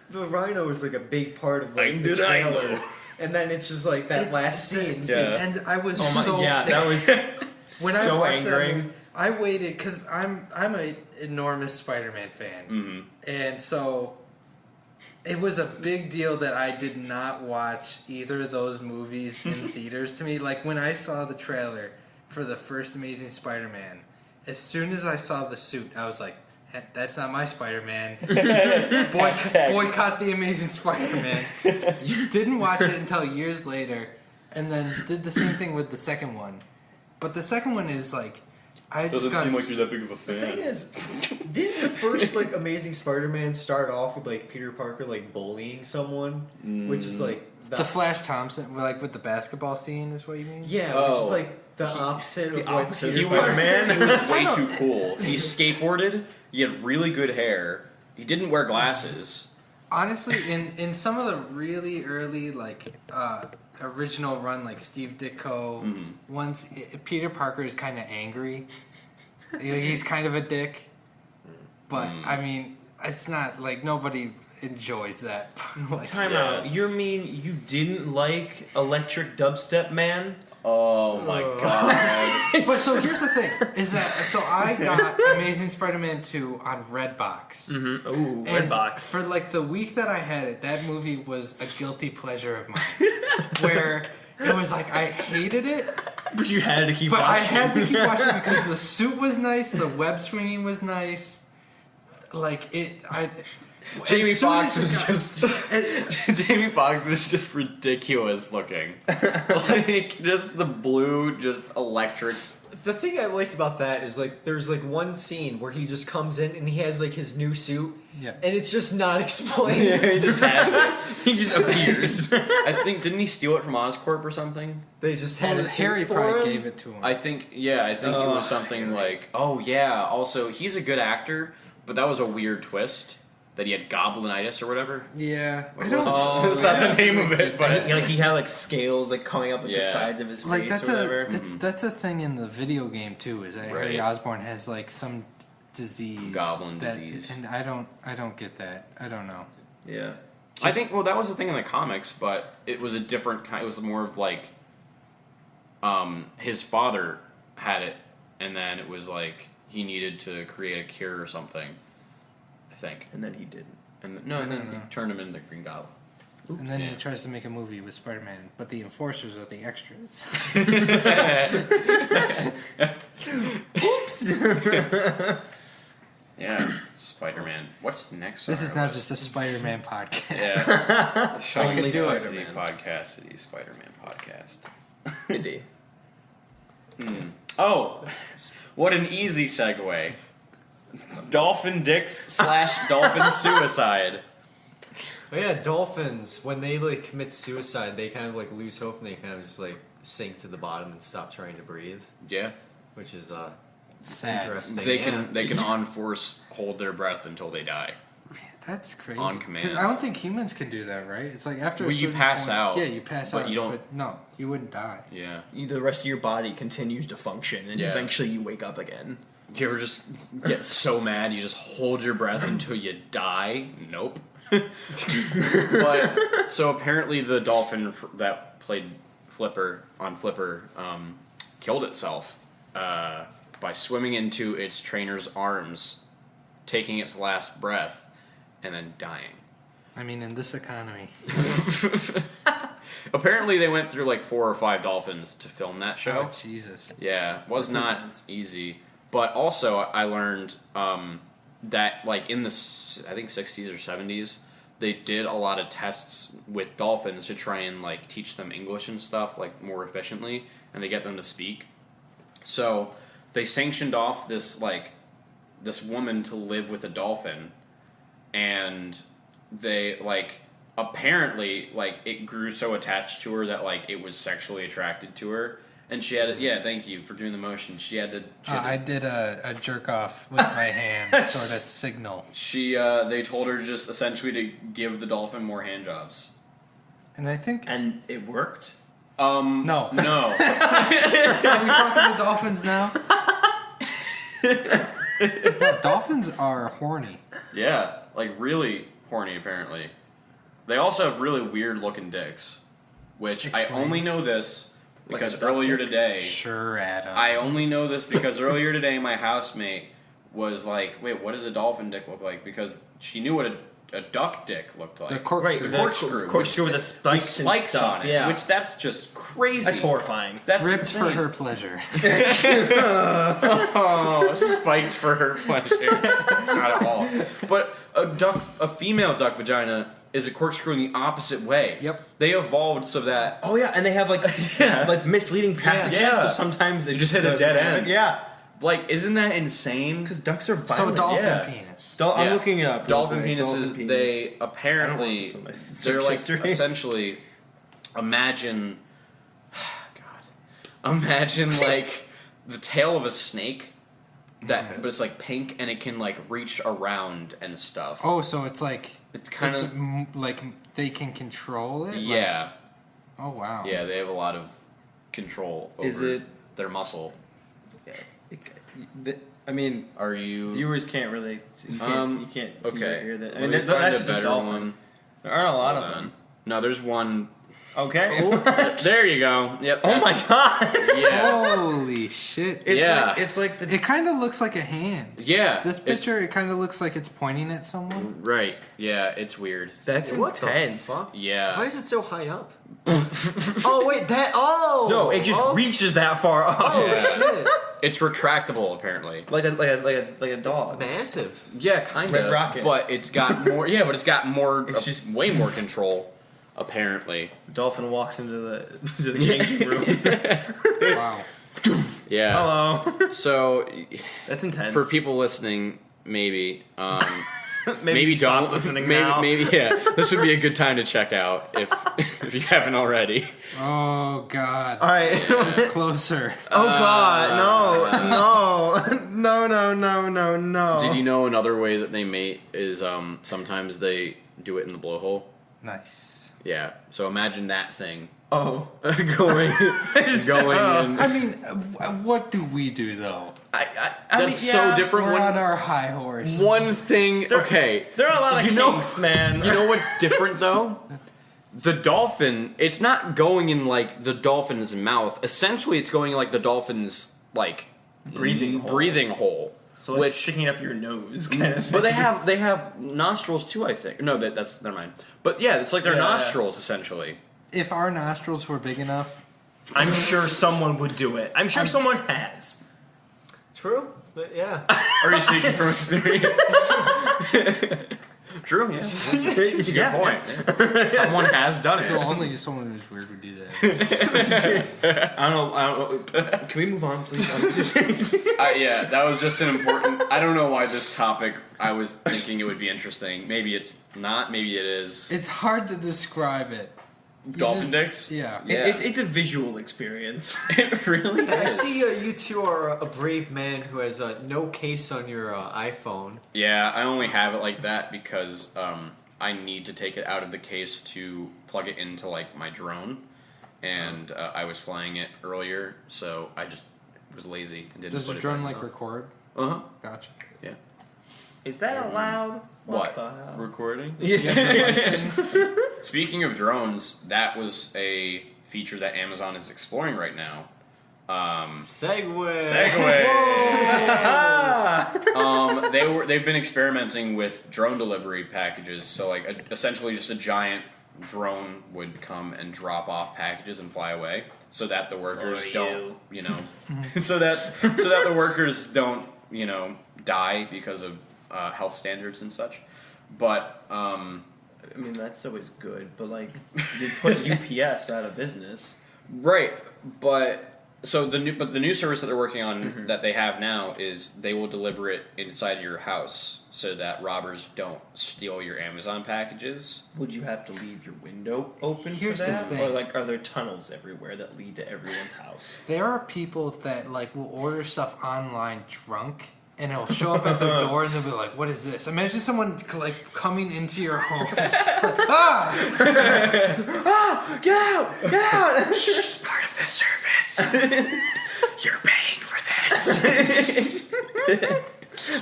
the Rhino was like a big part of like Like the the Rhino. trailer, and then it's just like that last scene. Yeah. And I was Oh my, so yeah, that was when I so watched that angering. movie, I waited because I'm an enormous Spider-Man fan, and so it was a big deal that I did not watch either of those movies in theaters. To me, like when I saw the trailer for the first Amazing Spider-Man, as soon as I saw the suit, I was like, "That's not my Spider-Man." Boycott the Amazing Spider-Man. Didn't watch it until years later, and then did the same thing with the second one. But the second one is like, I just got that big of a The thing is, didn't the first like Amazing Spider-Man start off with like Peter Parker like bullying someone, which is like the Flash Thompson, like with the basketball scene, is what you mean? yeah, which Oh. is like the opposite of what opposite of Peter Spider-Man. He was way too cool. He skateboarded. He had really good hair. He didn't wear glasses. Honestly, in some of the really early like original run, like Steve Ditko, once Peter Parker is kind of angry. He's kind of a dick, but I mean, it's not like nobody enjoys that. Like, Time Yeah. out. You mean you didn't like Electric Dubstep Man? Oh my god. But so here's the thing: is that so I got Amazing Spider-Man 2 on Redbox. Mm-hmm. Ooh, And Redbox. for like the week that I had it, that movie was a guilty pleasure of mine. Where it was like I hated it, But you had to keep but I watching. had to keep watching it because the suit was nice, the web swinging was nice. Like it, Jamie as soon Foxx as was it got- just Jamie Foxx was just ridiculous looking. Like just the blue, just electric. The thing I liked about that is like there's like one scene where he just comes in and he has like his new suit, Yeah. and it's just not explained. He just has it. He just appears. I think didn't he steal it from Oscorp or something? They just had Well, a suit Harry for probably him. gave it to him. I think it was something like, oh yeah. Also, he's a good actor, but that was a weird twist. that he had goblinitis or whatever. Yeah, I What don't. was it? That's not the name of it, but Like he had like scales like coming up like the sides of his face Like that's or whatever. that's a thing in the video game too. Is that Harry Right. Osborn has like some disease, Goblin disease. and I don't get that. I don't know. Yeah. I think that was the thing in the comics, but it was a different kind. It was more of like, his father had it, and then it was like he needed to create a cure or something. I think, And then he didn't. and then he turned him into Green Goblin. And then he tries to make a movie with Spider-Man, but the enforcers are the extras. Yeah, Spider-Man. What's next? This on is our not list? just a Spider-Man podcast. Yeah, Sean Only City Spider-Man. podcast, the Spider-Man podcast. Indeed. Oh, what an easy segue. Dolphin dicks / dolphin suicide. Oh yeah, dolphins, when they like commit suicide, they kind of like lose hope and they kind of just like sink to the bottom and stop trying to breathe, Yeah, which is Sad. interesting. they can on force hold their breath until they die. That's crazy. On command. Because I don't think humans can do that, right? It's like after a Well, you certain pass point- out, Yeah, you pass but out. you don't- But no, you wouldn't die. Yeah. The rest of your body continues to function, and Yeah. eventually you wake up again. You ever just get so mad you just hold your breath until you die? Nope. But so apparently the dolphin that played Flipper killed itself by swimming into its trainer's arms, taking its last breath, and then dying. I mean, in this economy. Apparently they went through like 4 or 5 dolphins to film that show. Oh, Jesus. Yeah, was That's not intense. easy. But also, I learned that, like, in the, I think, 60s or 70s, they did a lot of tests with dolphins to try and, like, teach them English and stuff, like, more efficiently, and to get them to speak. So, they sanctioned off this, like, this woman to live with a dolphin, and they, like, apparently, like, it grew so attached to her that, like, it was sexually attracted to her. And she had to, yeah, thank you for doing the motion. She had to, I did a jerk off with my hand sort of signal. they told her just essentially to give the dolphin more hand jobs. And I think. And it worked? No. No. Are we talking to dolphins now? No, dolphins are horny. Yeah, like really horny apparently. They also have really weird looking dicks, which I Explain. only know this because a duck earlier dick? today, Sure, Adam. I only know this because earlier today my housemate was like, "Wait, what does a dolphin dick look like?" Because she knew what a duck dick looked like. The corkscrew. the corkscrew. Corkscrew with the with spikes, and spikes stuff. on it, Yeah. which that's just crazy. That's horrifying. That's Ripped for insane. her pleasure. Oh, spiked for her pleasure. Not at all. But a female duck vagina is a corkscrew in the opposite way. Yep. They evolved so that Oh yeah, and they have like Yeah. like misleading passages. Yeah. So sometimes they just hit a doesn't dead happen. end. Yeah, like, isn't that insane? because ducks are So violent. dolphin yeah. penis. I'm Yeah. looking it up. Dolphin real quick. penises, Dolphin penis. they apparently this on my they're search like history. essentially imagine like the tail of a snake that but it's like pink and it can like reach around and stuff. Oh, so it's like. It's kind of like they can control it? Like- yeah. oh, wow. Yeah, they have a lot of control over Is it- their muscle. I mean, Are you viewers can't really. You can't see or okay. hear that. I Let mean, me that's find just a better dolphin. one. There aren't a lot Hold of on. them. No, there's one. Okay. There you go. Yep. Oh my that's- god. Yeah. Holy shit. Yeah. It's like the. It kind of looks like a hand. Yeah. This it's- picture, it kind of looks like it's pointing at someone. Right. Yeah, it's weird. That's What the intense. fuck? Yeah. Why is it so high up? Oh wait, that. Oh No, it just reaches that far up. Oh Yeah. shit! It's retractable apparently. Like a dog. Massive. Yeah, kind Red of. Rocket. But it's got more. Yeah, but it's got more. It's just- way more control. Apparently. Dolphin walks into the changing room. Wow. Yeah. Hello. So, That's intense. for people listening, maybe. maybe stop don't listening maybe, now. Maybe yeah. This would be a good time to check out if you haven't already. Oh, God. All right. It's closer. Oh god, no, No. Did you know another way that they mate is sometimes they do it in the blowhole? Nice. Yeah. So imagine that thing Oh. going in. I mean, what do we do though? That's so different. We're on our high horse. One thing. Okay. There are a lot of kinks, man. You know what's different though? The dolphin, it's not going in like the dolphin's mouth. Essentially, it's going in like the dolphin's like Breathing hole. So It's sticking up your nose, kind of thing. But they have nostrils too, I think. No, that's never mind. But yeah, it's like their nostrils essentially. If our nostrils were big enough, I'm sure someone would do it. I'm sure someone has. True, but yeah. Are you speaking from experience? True, yeah. That's a good point. Someone has done it. only someone who's weird would do that. I don't know. Can we move on, please? Yeah, that was just an important. I don't know why this topic. I was thinking it would be interesting. Maybe it's not. Maybe it is. It's hard to describe it. Dolphin dicks. Yeah. It's a visual experience. It really I is. see you two are a brave man who has no case on your iPhone. Yeah, I only have it like that because I need to take it out of the case to plug it into like my drone, and I was flying it earlier, so I just was lazy and didn't. Does put the it drone back like on. record? Uh-huh. Gotcha. Yeah. Is that allowed? What? the hell? Recording? Yeah. Speaking of drones, that was a feature that Amazon is exploring right now. Segway. They've been experimenting with drone delivery packages. So like essentially just a giant drone would come and drop off packages and fly away, so that the workers don't, so that the workers don't, die because of health standards and such. But I mean, that's always good, but like, you put UPS out of business. right, but. So the new service that they're working on that they have now is they will deliver it inside your house so that robbers don't steal your Amazon packages. Would you have to leave your window open Here's for the that? thing. Or like, are there tunnels everywhere that lead to everyone's house? There are people that like will order stuff online drunk, and it'll show up at their door, and they'll be like, "What is this?" Imagine someone like coming into your home. Like, Get out! Get out! It's part of the service. You're paying for this.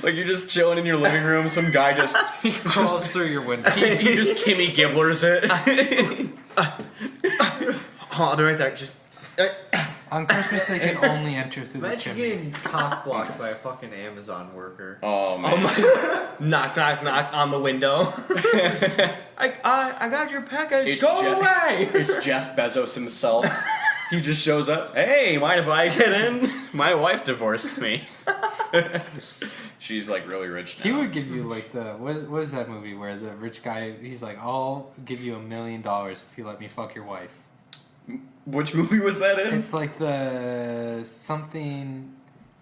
Like you're just chilling in your living room. Some guy just crawls through your window. he just Kimmy Gibblers it. I'll be right there. Just. On Christmas, they can only enter through the Imagine chimney. getting cock blocked by a fucking Amazon worker. Oh man. Knock, knock, knock on the window. I got your package. It's Go Jeff- away! It's Jeff Bezos himself. He just shows up. Hey, mind if I get in? My wife divorced me. She's like really rich now. He would give you like the what is that movie where the rich guy he's like, "I'll give you $1 million if you let me fuck your wife." Which movie was that in? It's like the something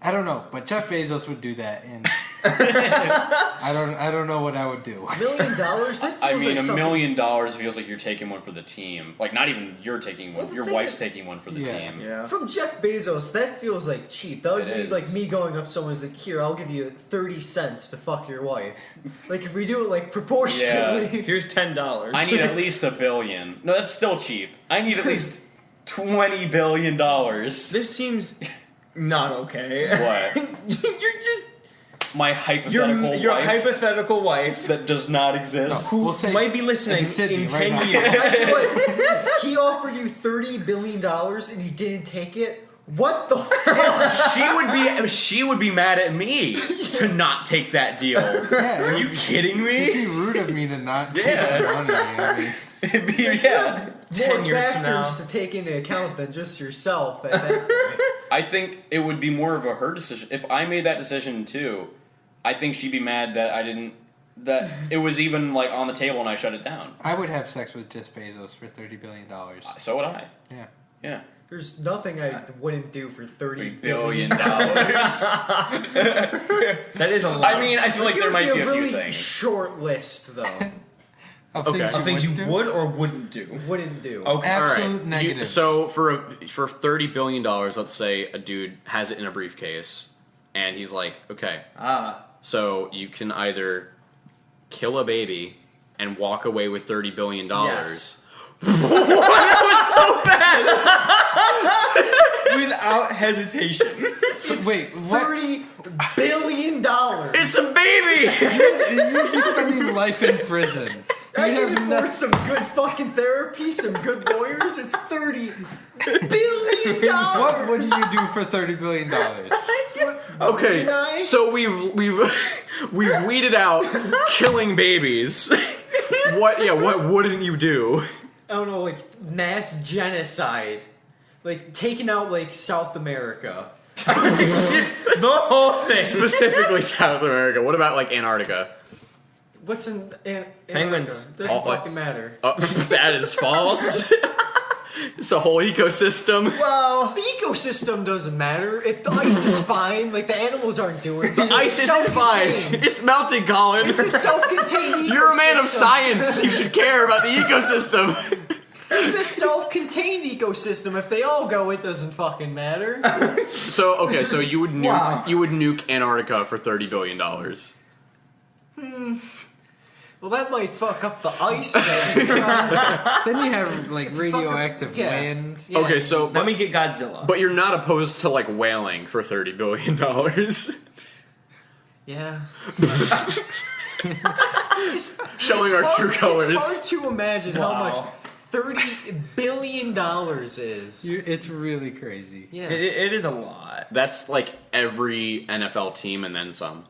I don't know, but Jeff Bezos would do that, and I don't know what I would do. $1 million? That feels I mean, like $1 something- million feels like you're taking one for the team. Like, not even you're taking one. Well, the Your thing wife's is- taking one for the Yeah. team. Yeah. From Jeff Bezos, that feels like cheap. That would It be is. like me going up to someone's like, "Here, I'll give you 30 cents to fuck your wife." Like if we do it like proportionally. Here's $10. I need at least $1 billion. No, that's still cheap. I need at least $20 billion. This seems not okay. What? You're just My hypothetical your wife hypothetical wife that does not exist. who We'll say might be listening in Sydney in right 10 now. years. But he offered you $30 billion and you didn't take it. What the fuck? She would be mad at me to not take that deal. Yeah, Are you kidding It'd me? be rude of me to not take Yeah. that money. I mean, It'd be, yeah. 10 More years from factors now. to take into account than just yourself at that point. I think it would be more of a her decision. If I made that decision too, I think she'd be mad that I didn't. That it was even like on the table and I shut it down. I would have sex with Jeff Bezos for $30 billion. So would I. Yeah. Yeah. There's nothing I wouldn't do for $30 $3 billion. That is a lot. I mean, I feel like there might be a really few things. short list though. Of Okay. things of things you wouldn't do? would or wouldn't do. Wouldn't do. Okay. Absolute All right. negatives. So for $30 billion, let's say a dude has it in a briefcase, And he's like, okay, Ah. so you can either kill a baby and walk away with $30 billion. Yes. Without hesitation. So, wait, what? $30 billion. It's a baby! You'd be spending life in prison. I You'd can have afford no- some good fucking therapy, some good lawyers. It's $30 billion. What would you do for $30 billion? Okay, Nine? so we've weeded out killing babies. What wouldn't you do? I don't know, like mass genocide, like taking out like South America. Just the whole thing. Specifically South America. What about like Antarctica? What's in Penguins. Antarctica? Doesn't Oh, fucking matter. That is false. It's a whole ecosystem. Well, the ecosystem doesn't matter. If the ice is fine, like the animals aren't doing. The ice isn't fine. It's melting, Colin. It's a self-contained ecosystem. You're a man of science. You should care about the ecosystem. It's a self-contained ecosystem. If they all go, it doesn't fucking matter. So you would nuke Wow. Antarctica for $30 billion. Well, that might fuck up the ice. Then Then you have like radioactive yeah. wind. Yeah. Okay, so Then we get Godzilla. but you're not opposed to like whaling for $30 billion. Yeah. Showing It's our hard- true colors. It's hard to imagine how Wow. much $30 billion is. It's really crazy. Yeah. It is a lot. That's like every NFL team and then some.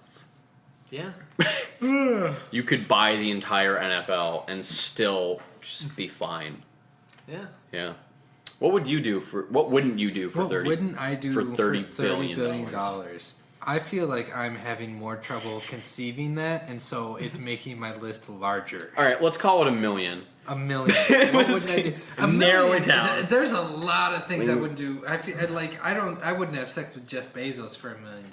Yeah. You could buy the entire NFL and still just be fine. Yeah. Yeah. What would you do for? What wouldn't you do for What 30? wouldn't I do for for $30 $30 billion billion? I feel like I'm having more trouble conceiving that, and so it's making my list larger. All right, let's call it $1 million. $1 million. What would I do? Narrow it down. There's a lot of things I wouldn't do. I feel like I wouldn't have sex with Jeff Bezos for $1 million.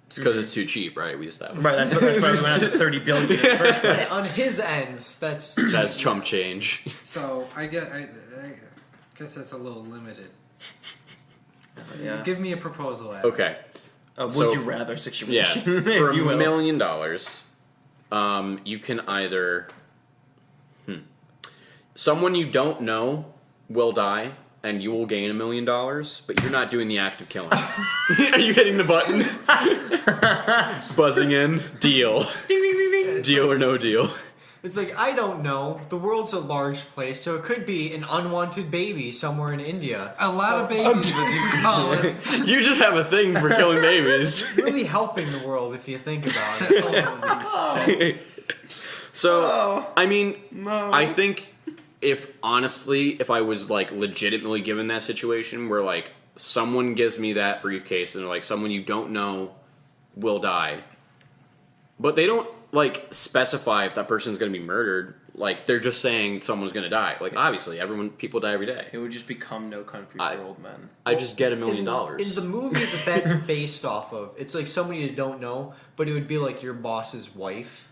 It's because it's too cheap, right? We established. Right, that's why we went up to 30 billion in the first place. On his ends, that's That's chump change. So I guess that's a little limited. Yeah. Give me a proposal. Adam. Okay. Would So- you rather Yeah. situation? For if you $1 will. million, you can either someone you don't know will die and you will gain $1 million, but you're not doing the act of killing. Are you hitting the button? Buzzing in. Deal. Deal or no deal. It's like, I don't know. The world's a large place, so it could be an unwanted baby somewhere in India. A lot of babies would do Colin. You just have a thing for killing babies. It's really helping the world if you think about it. Holy shit. So, I mean, I think if I was like legitimately given that situation where like someone gives me that briefcase and they're like someone you don't know will die, but they don't like specify if that person's going to be murdered. Like they're just saying someone's going to die. Like obviously, people die every day. It would just become No Country for Old Men. I just get $1 million. In the movie that's based off of, it's like somebody you don't know, but it would be like your boss's wife.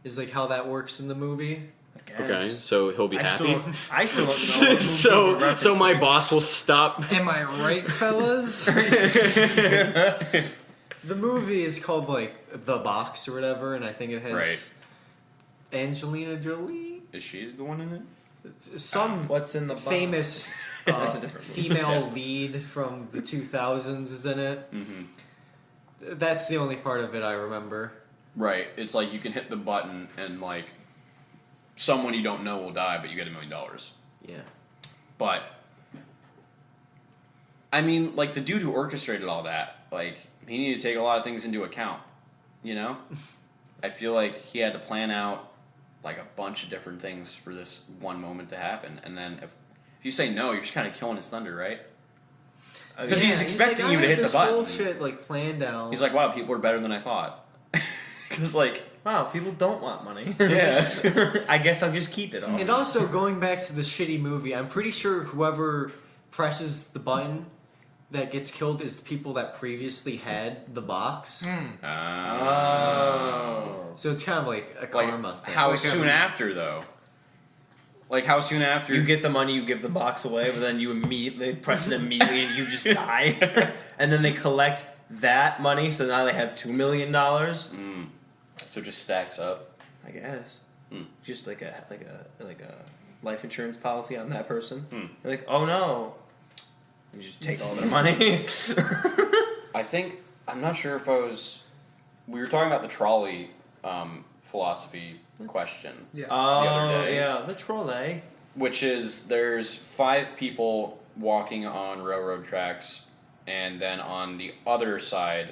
Is like how that works in the movie. I guess. Okay, so he'll be happy. I still don't know. What movie so we're so my referencing. boss will stop. Am I right, fellas? The movie is called like The Box or whatever, and I think it has Right. Angelina Jolie. Is she the one in it? It's some What's in the box? famous That's a different movie. female lead from the 2000s is in it. Mm-hmm. That's the only part of it I remember. Right. It's like you can hit the button and like someone you don't know will die, but you get $1 million. Yeah. But I mean, like the dude who orchestrated all that, like he needed to take a lot of things into account. You know, I feel like he had to plan out like a bunch of different things for this one moment to happen, and then if you say no, you're just kind of killing his thunder, right? Because he's expecting like, you I to had hit the this button. whole shit like planned out. He's like, wow, people are better than I thought. Because like, Wow, people don't want money. yeah. I guess I'll just keep it all. And also, going back to the shitty movie, I'm pretty sure whoever presses the button that gets killed is the people that previously had the box. Oh. So it's kind of like a karma thing. How It's like soon after though? Like how soon after You get the money, you give the box away, but then you immediately press it immediately and you just die. And then they collect that money, so now they have $2 million. So it just stacks up. I guess. Just like a life insurance policy on that person. They're like, oh no. You just take all their money. I'm not sure if we were talking about the trolley philosophy question. Yeah. The other Oh, day. yeah, the trolley. Which is there's 5 people walking on railroad tracks, and then on the other side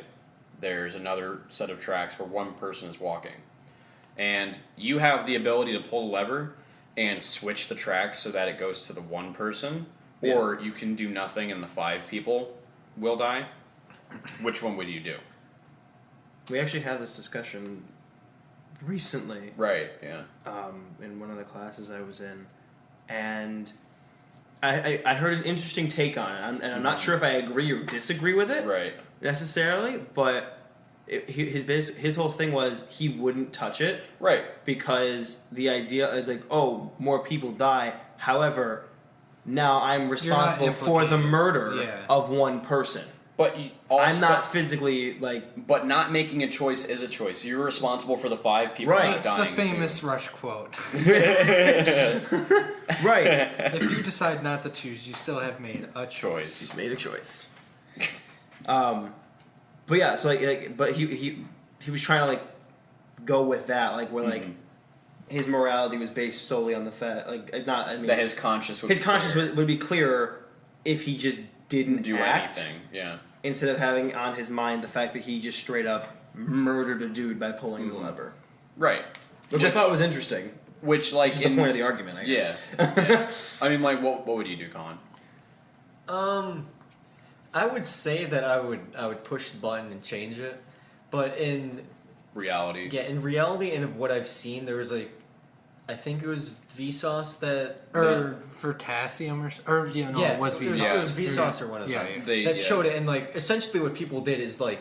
there's another set of tracks where one person is walking. And you have the ability to pull the lever and switch the tracks so that it goes to the one person, or you can do nothing and the 5 people will die. Which one would you do? We actually had this discussion recently. Right, yeah. In one of the classes I was in, and I heard an interesting take on it, and I'm not sure if I agree or disagree with it Right. necessarily, but his whole thing was he wouldn't touch it, Right. because the idea is like, oh, more people die. However, now I'm responsible for the implicated. murder Yeah. of one person. But you also, I'm not physically like. But not making a choice is a choice. You're responsible for the 5 people Right. not dying. The famous Rush quote. Right. If you decide not to choose, you still have made a choice. Choice. Made a choice. But yeah, so but he was trying to like go with that, like where like his morality was based solely on the fact, like not. I mean, That his conscience would his be conscience clear. would be clearer if he just didn't do act, anything. Yeah. instead of having on his mind the fact that he just straight up murdered a dude by pulling the lever, Right. which I thought was interesting. Which like Just the point of the argument, I guess. Yeah. I mean, like, what would you do, Colin? I would say that I would push the button and change it, but in reality and of what I've seen, there was like, I think it was Vsauce that Or Vertassium or it was It was Vsauce. Vsauce or one of Yeah, them yeah. that showed it, and like essentially what people did is like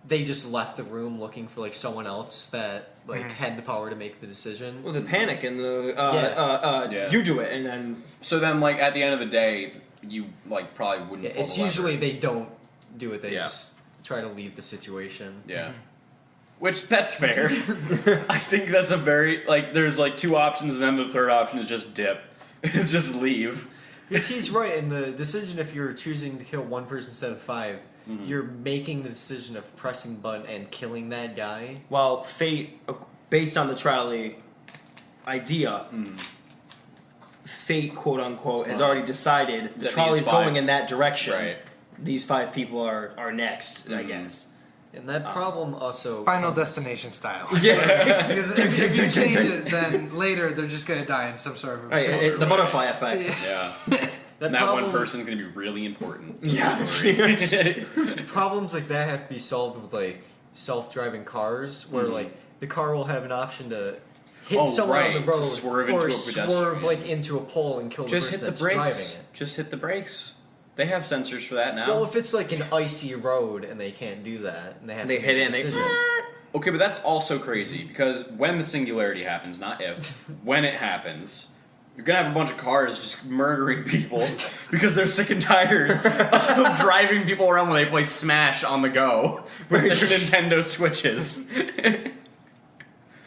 they just left the room looking for like someone else that like had the power to make the decision. Well, the panic and the Yeah. you do it, and then So then, like, at the end of the day, you like probably wouldn't. Yeah, pull it's the lever. usually they don't do it; they Yeah. just try to leave the situation. Yeah. Which, that's fair. I think that's a very, like, there's, like, 2 options, and then the third option is just dip. It's just leave. Because he's right in the decision. If you're choosing to kill one person instead of 5, you're making the decision of pressing the button and killing that guy. while fate, based on the trolley idea, fate, quote unquote, has already decided the That trolley's these 5 going in that direction. Right. These 5 people are next, I guess. And that problem also Final comes- Destination style. Yeah. Because if you change it, then later they're just gonna die in some sort of Right, absurd the way. butterfly effect. Yeah. That And that one problem- person's going to be really important. To Yeah. The story. Problems like that have to be solved with like self-driving cars, where like the car will have an option to hit Oh, someone on right, the road to swerve into or a pedestrian. swerve like into a pole and kill Just the hit person the that's driving brakes. it. Just hit the brakes. They have sensors for that now. Well, if it's like an icy road and they can't do that, and they have They to hit make it and a they- decision. Okay, but that's also crazy because when the singularity happens, not if, when it happens, you're gonna have a bunch of cars just murdering people because they're sick and tired of driving people around when they play Smash on the go with their Nintendo Switches.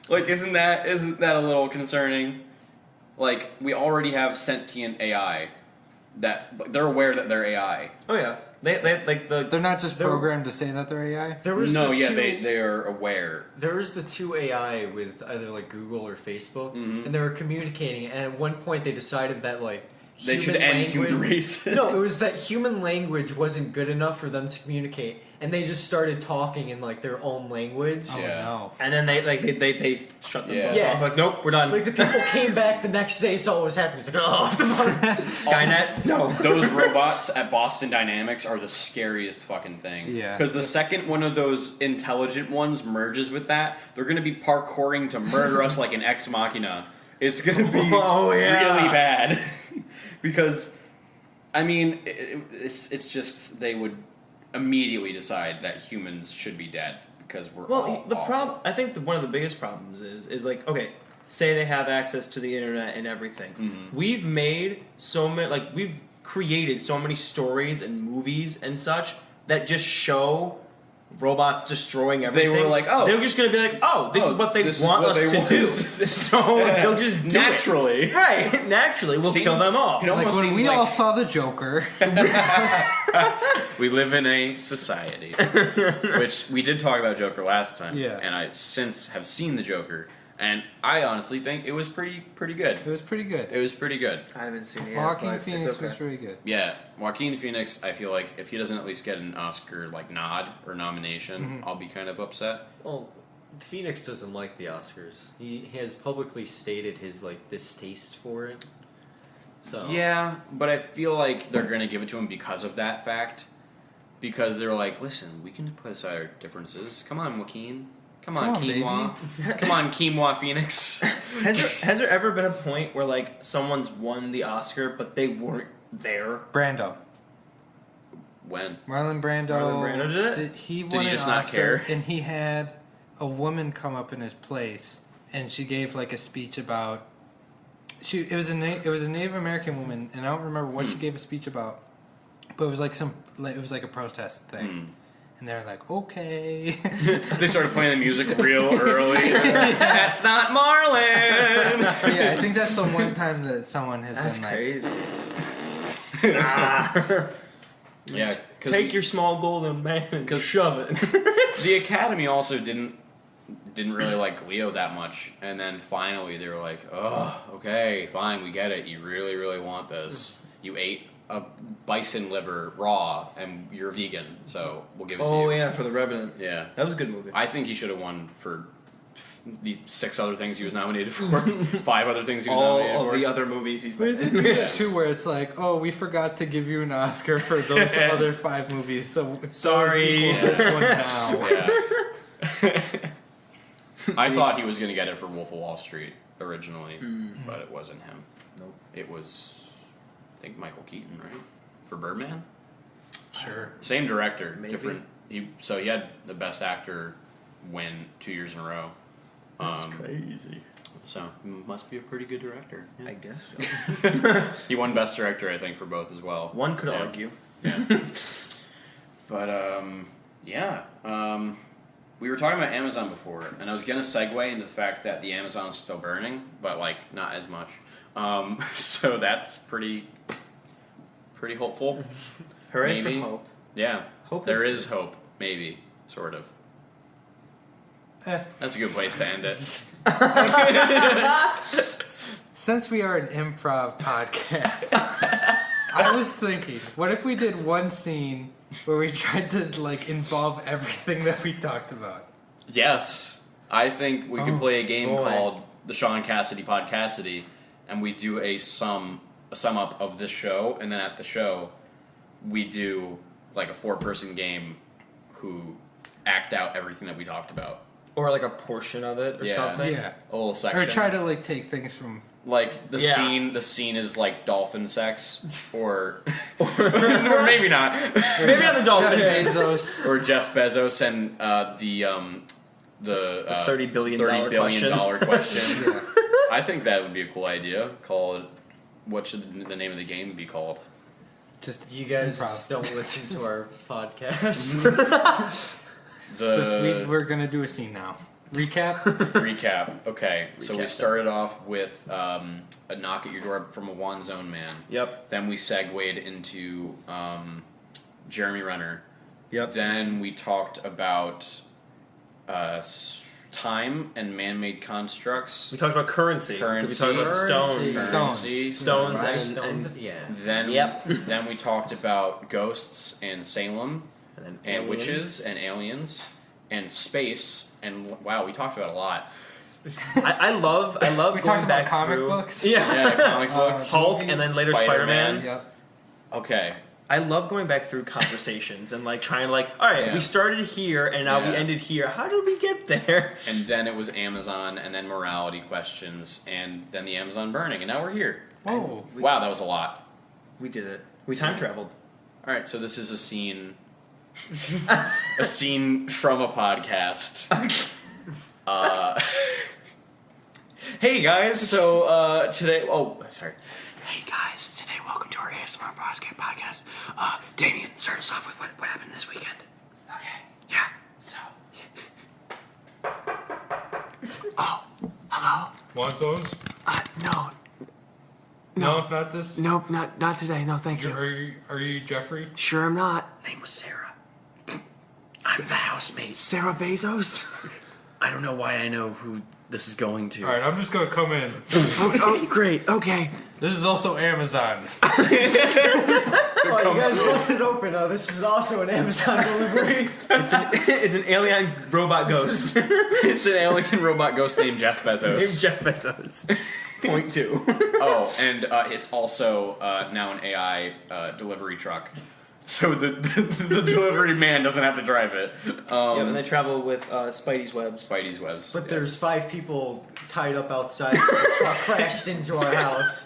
Like, isn't that a little concerning? Like, we already have sentient AI that like, they're aware that they're AI. Oh yeah, they like the They're not just programmed to say that they're AI. There was No, the yeah, two, they are aware. There was the 2 AI with either like Google or Facebook, Mm-hmm. and they were communicating. And at one point, they decided that like They should end human race. No, it was that human language wasn't good enough for them to communicate, and they just started talking in like their own language. Oh Yeah. no. and then they shut them Yeah. both Yeah. off. Like, nope, we're done. Like the people came back the next day, saw what was happening. It's like, oh, Skynet, no. Those robots at Boston Dynamics are the scariest fucking thing. Yeah. Because the second one of those intelligent ones merges with that, they're going to be parkouring to murder us like an ex machina. It's going to be Oh, yeah. really bad. Because, I mean, it's just they would immediately decide that humans should be dead because we're all Well, the awful. problem, I think one of the biggest problems is like, okay, say they have access to the internet and everything. We've made so many, like, we've created so many stories and movies and such that just show robots destroying everything. were like, oh. they're just gonna be like, oh, this is what they this is want what us they to want do. us- So they'll just do Naturally. it. Right? Naturally, we'll kill them all. You know, Like almost when seems we like all saw the Joker. we live in a society, which we did talk about Joker last time. Yeah. And I since have seen the Joker, and I honestly think it was pretty good. It was pretty good. It was pretty good. I haven't seen it. Joaquin Phoenix was really good. Yeah, Joaquin Phoenix. I feel like if he doesn't at least get an Oscar like nod or nomination, I'll be kind of upset. Well, Phoenix doesn't like the Oscars. He has publicly stated his like distaste for it. So Yeah, but I feel like they're gonna give it to him because of that fact. Because they're like, listen, we can put aside our differences. Come on, Joaquin. Come on, Quinoa. Come on, Quinoa Phoenix. Has there ever been a point where like someone's won the Oscar but they weren't there? Brando. When? Marlon Brando. Marlon Brando did it? He Did won he an just not Oscar, care? and he had a woman come up in his place, and she gave like a speech about. It was a Native American woman, and I don't remember what she gave a speech about, but it was like it was like a protest thing, and they're like, okay. They started playing the music real early. That's not Marlon. Yeah, I think that's the one time that someone has That's been like, crazy. Yeah, Take your small golden man and shove it. the Academy also didn't really like Leo that much, and then finally they were like, oh, okay, fine, we get it. You really, really want this. You ate a bison liver raw, and you're vegan, so we'll give it to you. Oh yeah, for The Revenant. Yeah. That was a good movie. I think he should have won for the 6 other things he was nominated for, 5 other things he was nominated All for. of the other movies he's But been they in. do that too, where it's like, oh, we forgot to give you an Oscar for those other 5 movies, so Sorry. equal this one now. Yeah. I thought he was going to get it for Wolf of Wall Street originally, but it wasn't him. Nope. It was, I think, Michael Keaton, right? For Birdman? Sure. Same director, Maybe. different. So he had the Best Actor win 2 years in a row. That's crazy. So must be a pretty good director. Yeah. I guess so. He won Best Director, I think, for both as well. One could Yeah. argue. Yeah. But we were talking about Amazon before, and I was gonna segue into the fact that the Amazon is still burning, but like not as much. So that's pretty hopeful. Hooray Maybe. for hope. Yeah, Hope there is is hope. Maybe, sort of. Eh, That's a good place to end it. since we are an improv podcast, I was thinking, what if we did one scene where we tried to like involve everything that we talked about? Yes, I think we could Oh, play a game boy. called the Sean Cassidy Podcastity, and we do a sum up of this show, and then at the show, we do like a 4-person game who act out everything that we talked about. Or like a portion of it or Yeah. something. Yeah. A little section. Or try to like take things from. like the Yeah. scene. The scene is like dolphin sex, or or maybe not. Maybe not the Jeff dolphins. Bezos. Or Jeff Bezos and the $30 billion $30 billion question. Yeah. I think that would be a cool idea. Called, what should the name of the game be called? Just You guys improv. don't listen to our podcast. We're gonna do a scene now. Recap. Recap. Okay, so we Recap. started off with a knock at your door from a One Zone Man. Yep. Then we segued into Jeremy Renner. Yep. Then we talked about time and man-made constructs. We talked about currency. Currency. We talked about Currency. stones. Currency. Stones Right. and Stones of yeah. Then Yep. Then we talked about ghosts and Salem then and aliens. witches and aliens and space and wow, we talked about a lot. I love We going talked about back comic through. books. Yeah. Yeah, comic books. Hulk and then later Spider-Man. Spider-Man. Yep. Okay. I love going back through conversations and like trying to like, all right, Yeah. we started here and now Yeah. we ended here. How did we get there? And then it was Amazon, and then morality questions, and then the Amazon burning, and now we're here. Whoa. Wow, that was a lot. We did it. We time traveled. All right, so this is a scene, a scene from a podcast. Hey guys, so today. Oh, sorry. Hey guys, today welcome to our ASMR podcast. Damien, start us off with what happened this weekend. Okay. Yeah. Hello. Want those? No. No, not this. Nope, not today. No, thank you. Are you Jeffrey? Sure, I'm not. Name was Sarah. I'm the housemate. Sarah Bezos? I don't know why I know who this is going to. All right, I'm just gonna come in. Oh, great. Okay. This is also Amazon. Oh, you guys left it open. This is also an Amazon delivery. It's an alien robot ghost. It's an alien robot ghost named Jeff Bezos. Named Jeff Bezos. Point 2. Oh, and it's also now an AI delivery truck. So the delivery man doesn't have to drive it. Yeah, and they travel with Spidey's webs. Spidey's webs. But yes. there's 5 people tied up outside. The truck crashed into our house.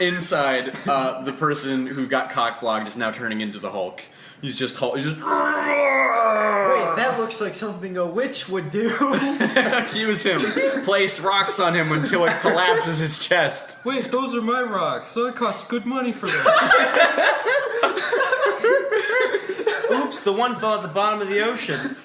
Inside, the person who got cock-blocked is now turning into the Hulk. He's just Hulk. He's just. Wait, that looks like something a witch would do. Accuse him. Place rocks on him until it collapses his chest. Wait, those are my rocks, so it costs good money for them. Oops, the one fell at the bottom of the ocean.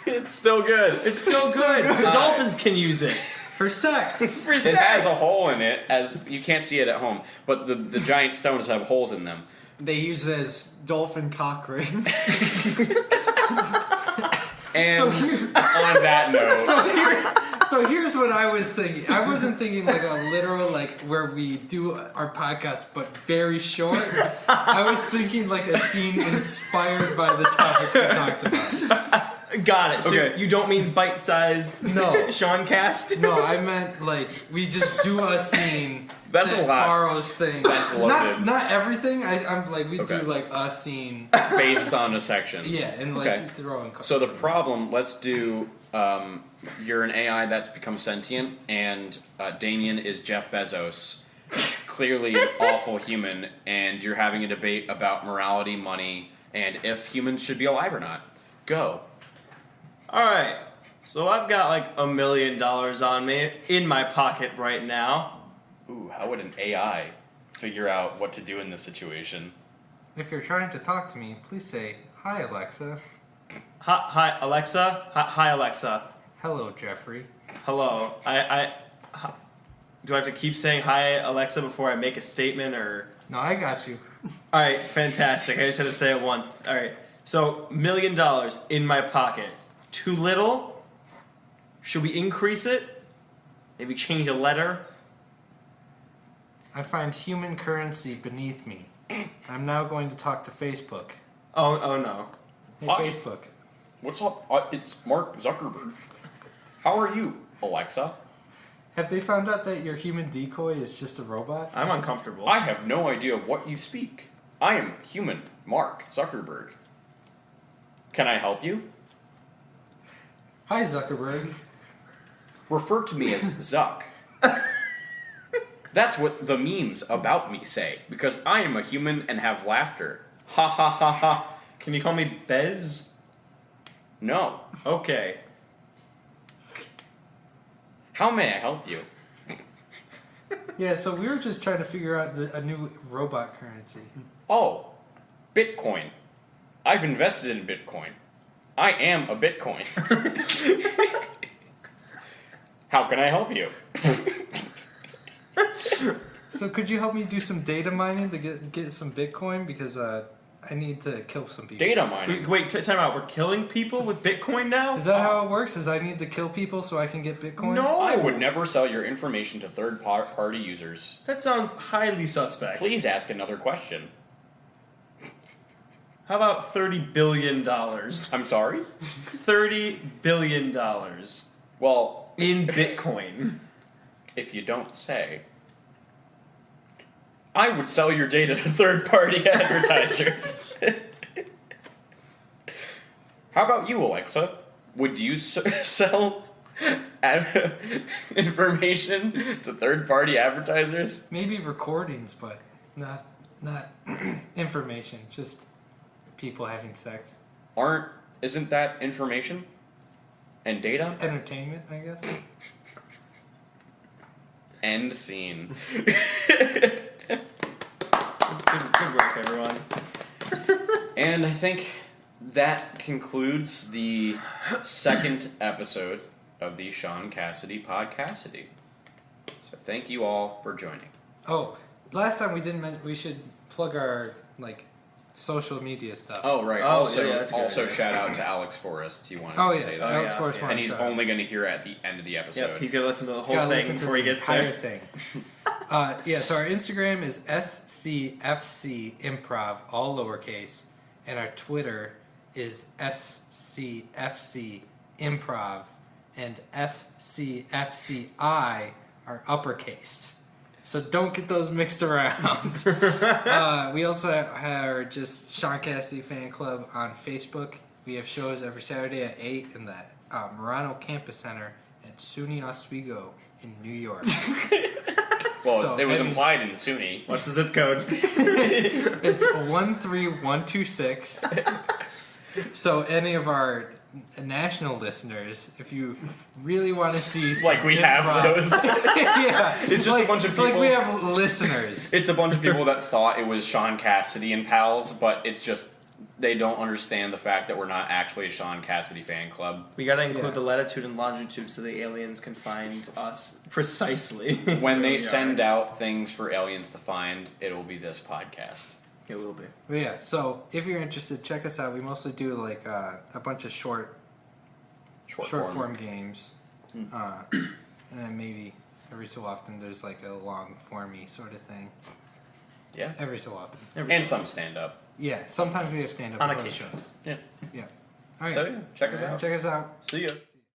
It's still good. It's still good. The dolphins can use it. For sex. It has a hole in it, as you can't see it at home, but the giant stones have holes in them. They use it as dolphin cock rings. And on that note, So here's what I was thinking. I wasn't thinking like a literal like where we do our podcast, but very short. I was thinking like a scene inspired by the topics we talked about. Got it. So Okay. you don't mean bite-sized No. Sean Cast? No, I meant like we just do a scene. That's that a lot. borrows things. That's loaded. Not everything. I'm like we Okay. do like a scene. based on a section. Yeah, and like Okay. throw in. So the problem, let's do, you're an AI that's become sentient, and Damien is Jeff Bezos, clearly an awful human, and you're having a debate about morality, money, and if humans should be alive or not. Go. Alright, so I've got like $1 million on me in my pocket right now. Ooh, how would an AI figure out what to do in this situation? If you're trying to talk to me, please say hi, Alexa. Hi Alexa. Hi, Alexa. Hello, Jeffrey. Hello. Do I have to keep saying hi, Alexa, before I make a statement, or? No, I got you. All right, fantastic. I just had to say it once. All right. So, $1 million in my pocket. Too little? Should we increase it? Maybe change a letter? I find human currency beneath me. I'm now going to talk to Facebook. Oh no. Hey, Hi. Facebook. What's up? It's Mark Zuckerberg. How are you, Alexa? Have they found out that your human decoy is just a robot? I'm uncomfortable. I have no idea what you speak. I am human Mark Zuckerberg. Can I help you? Hi, Zuckerberg. Refer to me as Zuck. That's what the memes about me say, because I am a human and have laughter. Ha ha ha ha. Can you call me Bez? No. Okay. How may I help you? Yeah, so we were just trying to figure out a new robot currency. Oh, Bitcoin. I've invested in Bitcoin. I am a Bitcoin. How can I help you? So could you help me do some data mining to get some Bitcoin? Because I need to kill some people. Data mining. Wait, time out. We're killing people with Bitcoin now? Is that how it works? Is I need to kill people so I can get Bitcoin? No! I would never sell your information to third-party users. That sounds highly suspect. Please ask another question. How about $30 billion? I'm sorry? $30 billion Well, in Bitcoin. if you don't say. I would sell your data to third-party advertisers. How about you, Alexa? Would you sell information to third-party advertisers? Maybe recordings, but not information. Just people having sex. Isn't that information? And data? It's entertainment, I guess. End scene. Good work, everyone. And I think that concludes the second episode of the Sean Cassidy Podcastity. So thank you all for joining. Oh, last time we didn't. We should plug our social media stuff. Oh, right. Oh, Also, yeah, that's a good idea. shout out to Alex Forrest. He wanted Oh to yeah, say that. Alex yeah, Forrest yeah. And he's wanted to- only going to hear it at the end of the episode. Yep, he's gonna listen to the He's whole gotta thing listen to before he the gets entire there. thing. Yeah, so our Instagram is SCFC Improv, all lowercase, and our Twitter is SCFC Improv, and FCFCI are uppercased. So don't get those mixed around. We also have just Sean Cassidy Fan Club on Facebook. We have shows every Saturday at 8 in the Murano Campus Center at SUNY Oswego in New York. Well, So, it was any- implied in SUNY. What's the zip code? It's 13126. So any of our national listeners, if you really want to see some Like we have improv- those. yeah, It's just a bunch of Like people- we have listeners. It's a bunch of people that thought it was Sean Cassidy and pals, but it's just they don't understand the fact that we're not actually a Sean Cassidy fan club. We gotta include Yeah. the latitude and longitude so the aliens can find us precisely. When where they we send are. out things for aliens to find, it will be this podcast. It will be. But yeah, so if you're interested, check us out. We mostly do like a bunch of short form games, and then maybe every so often there's like a long formy sort of thing. Yeah. Every so often. And some stand up. Yeah, sometimes we have stand up On before the occasion. shows. Yeah. Yeah. All right. So yeah, check us out. Check us out. See ya.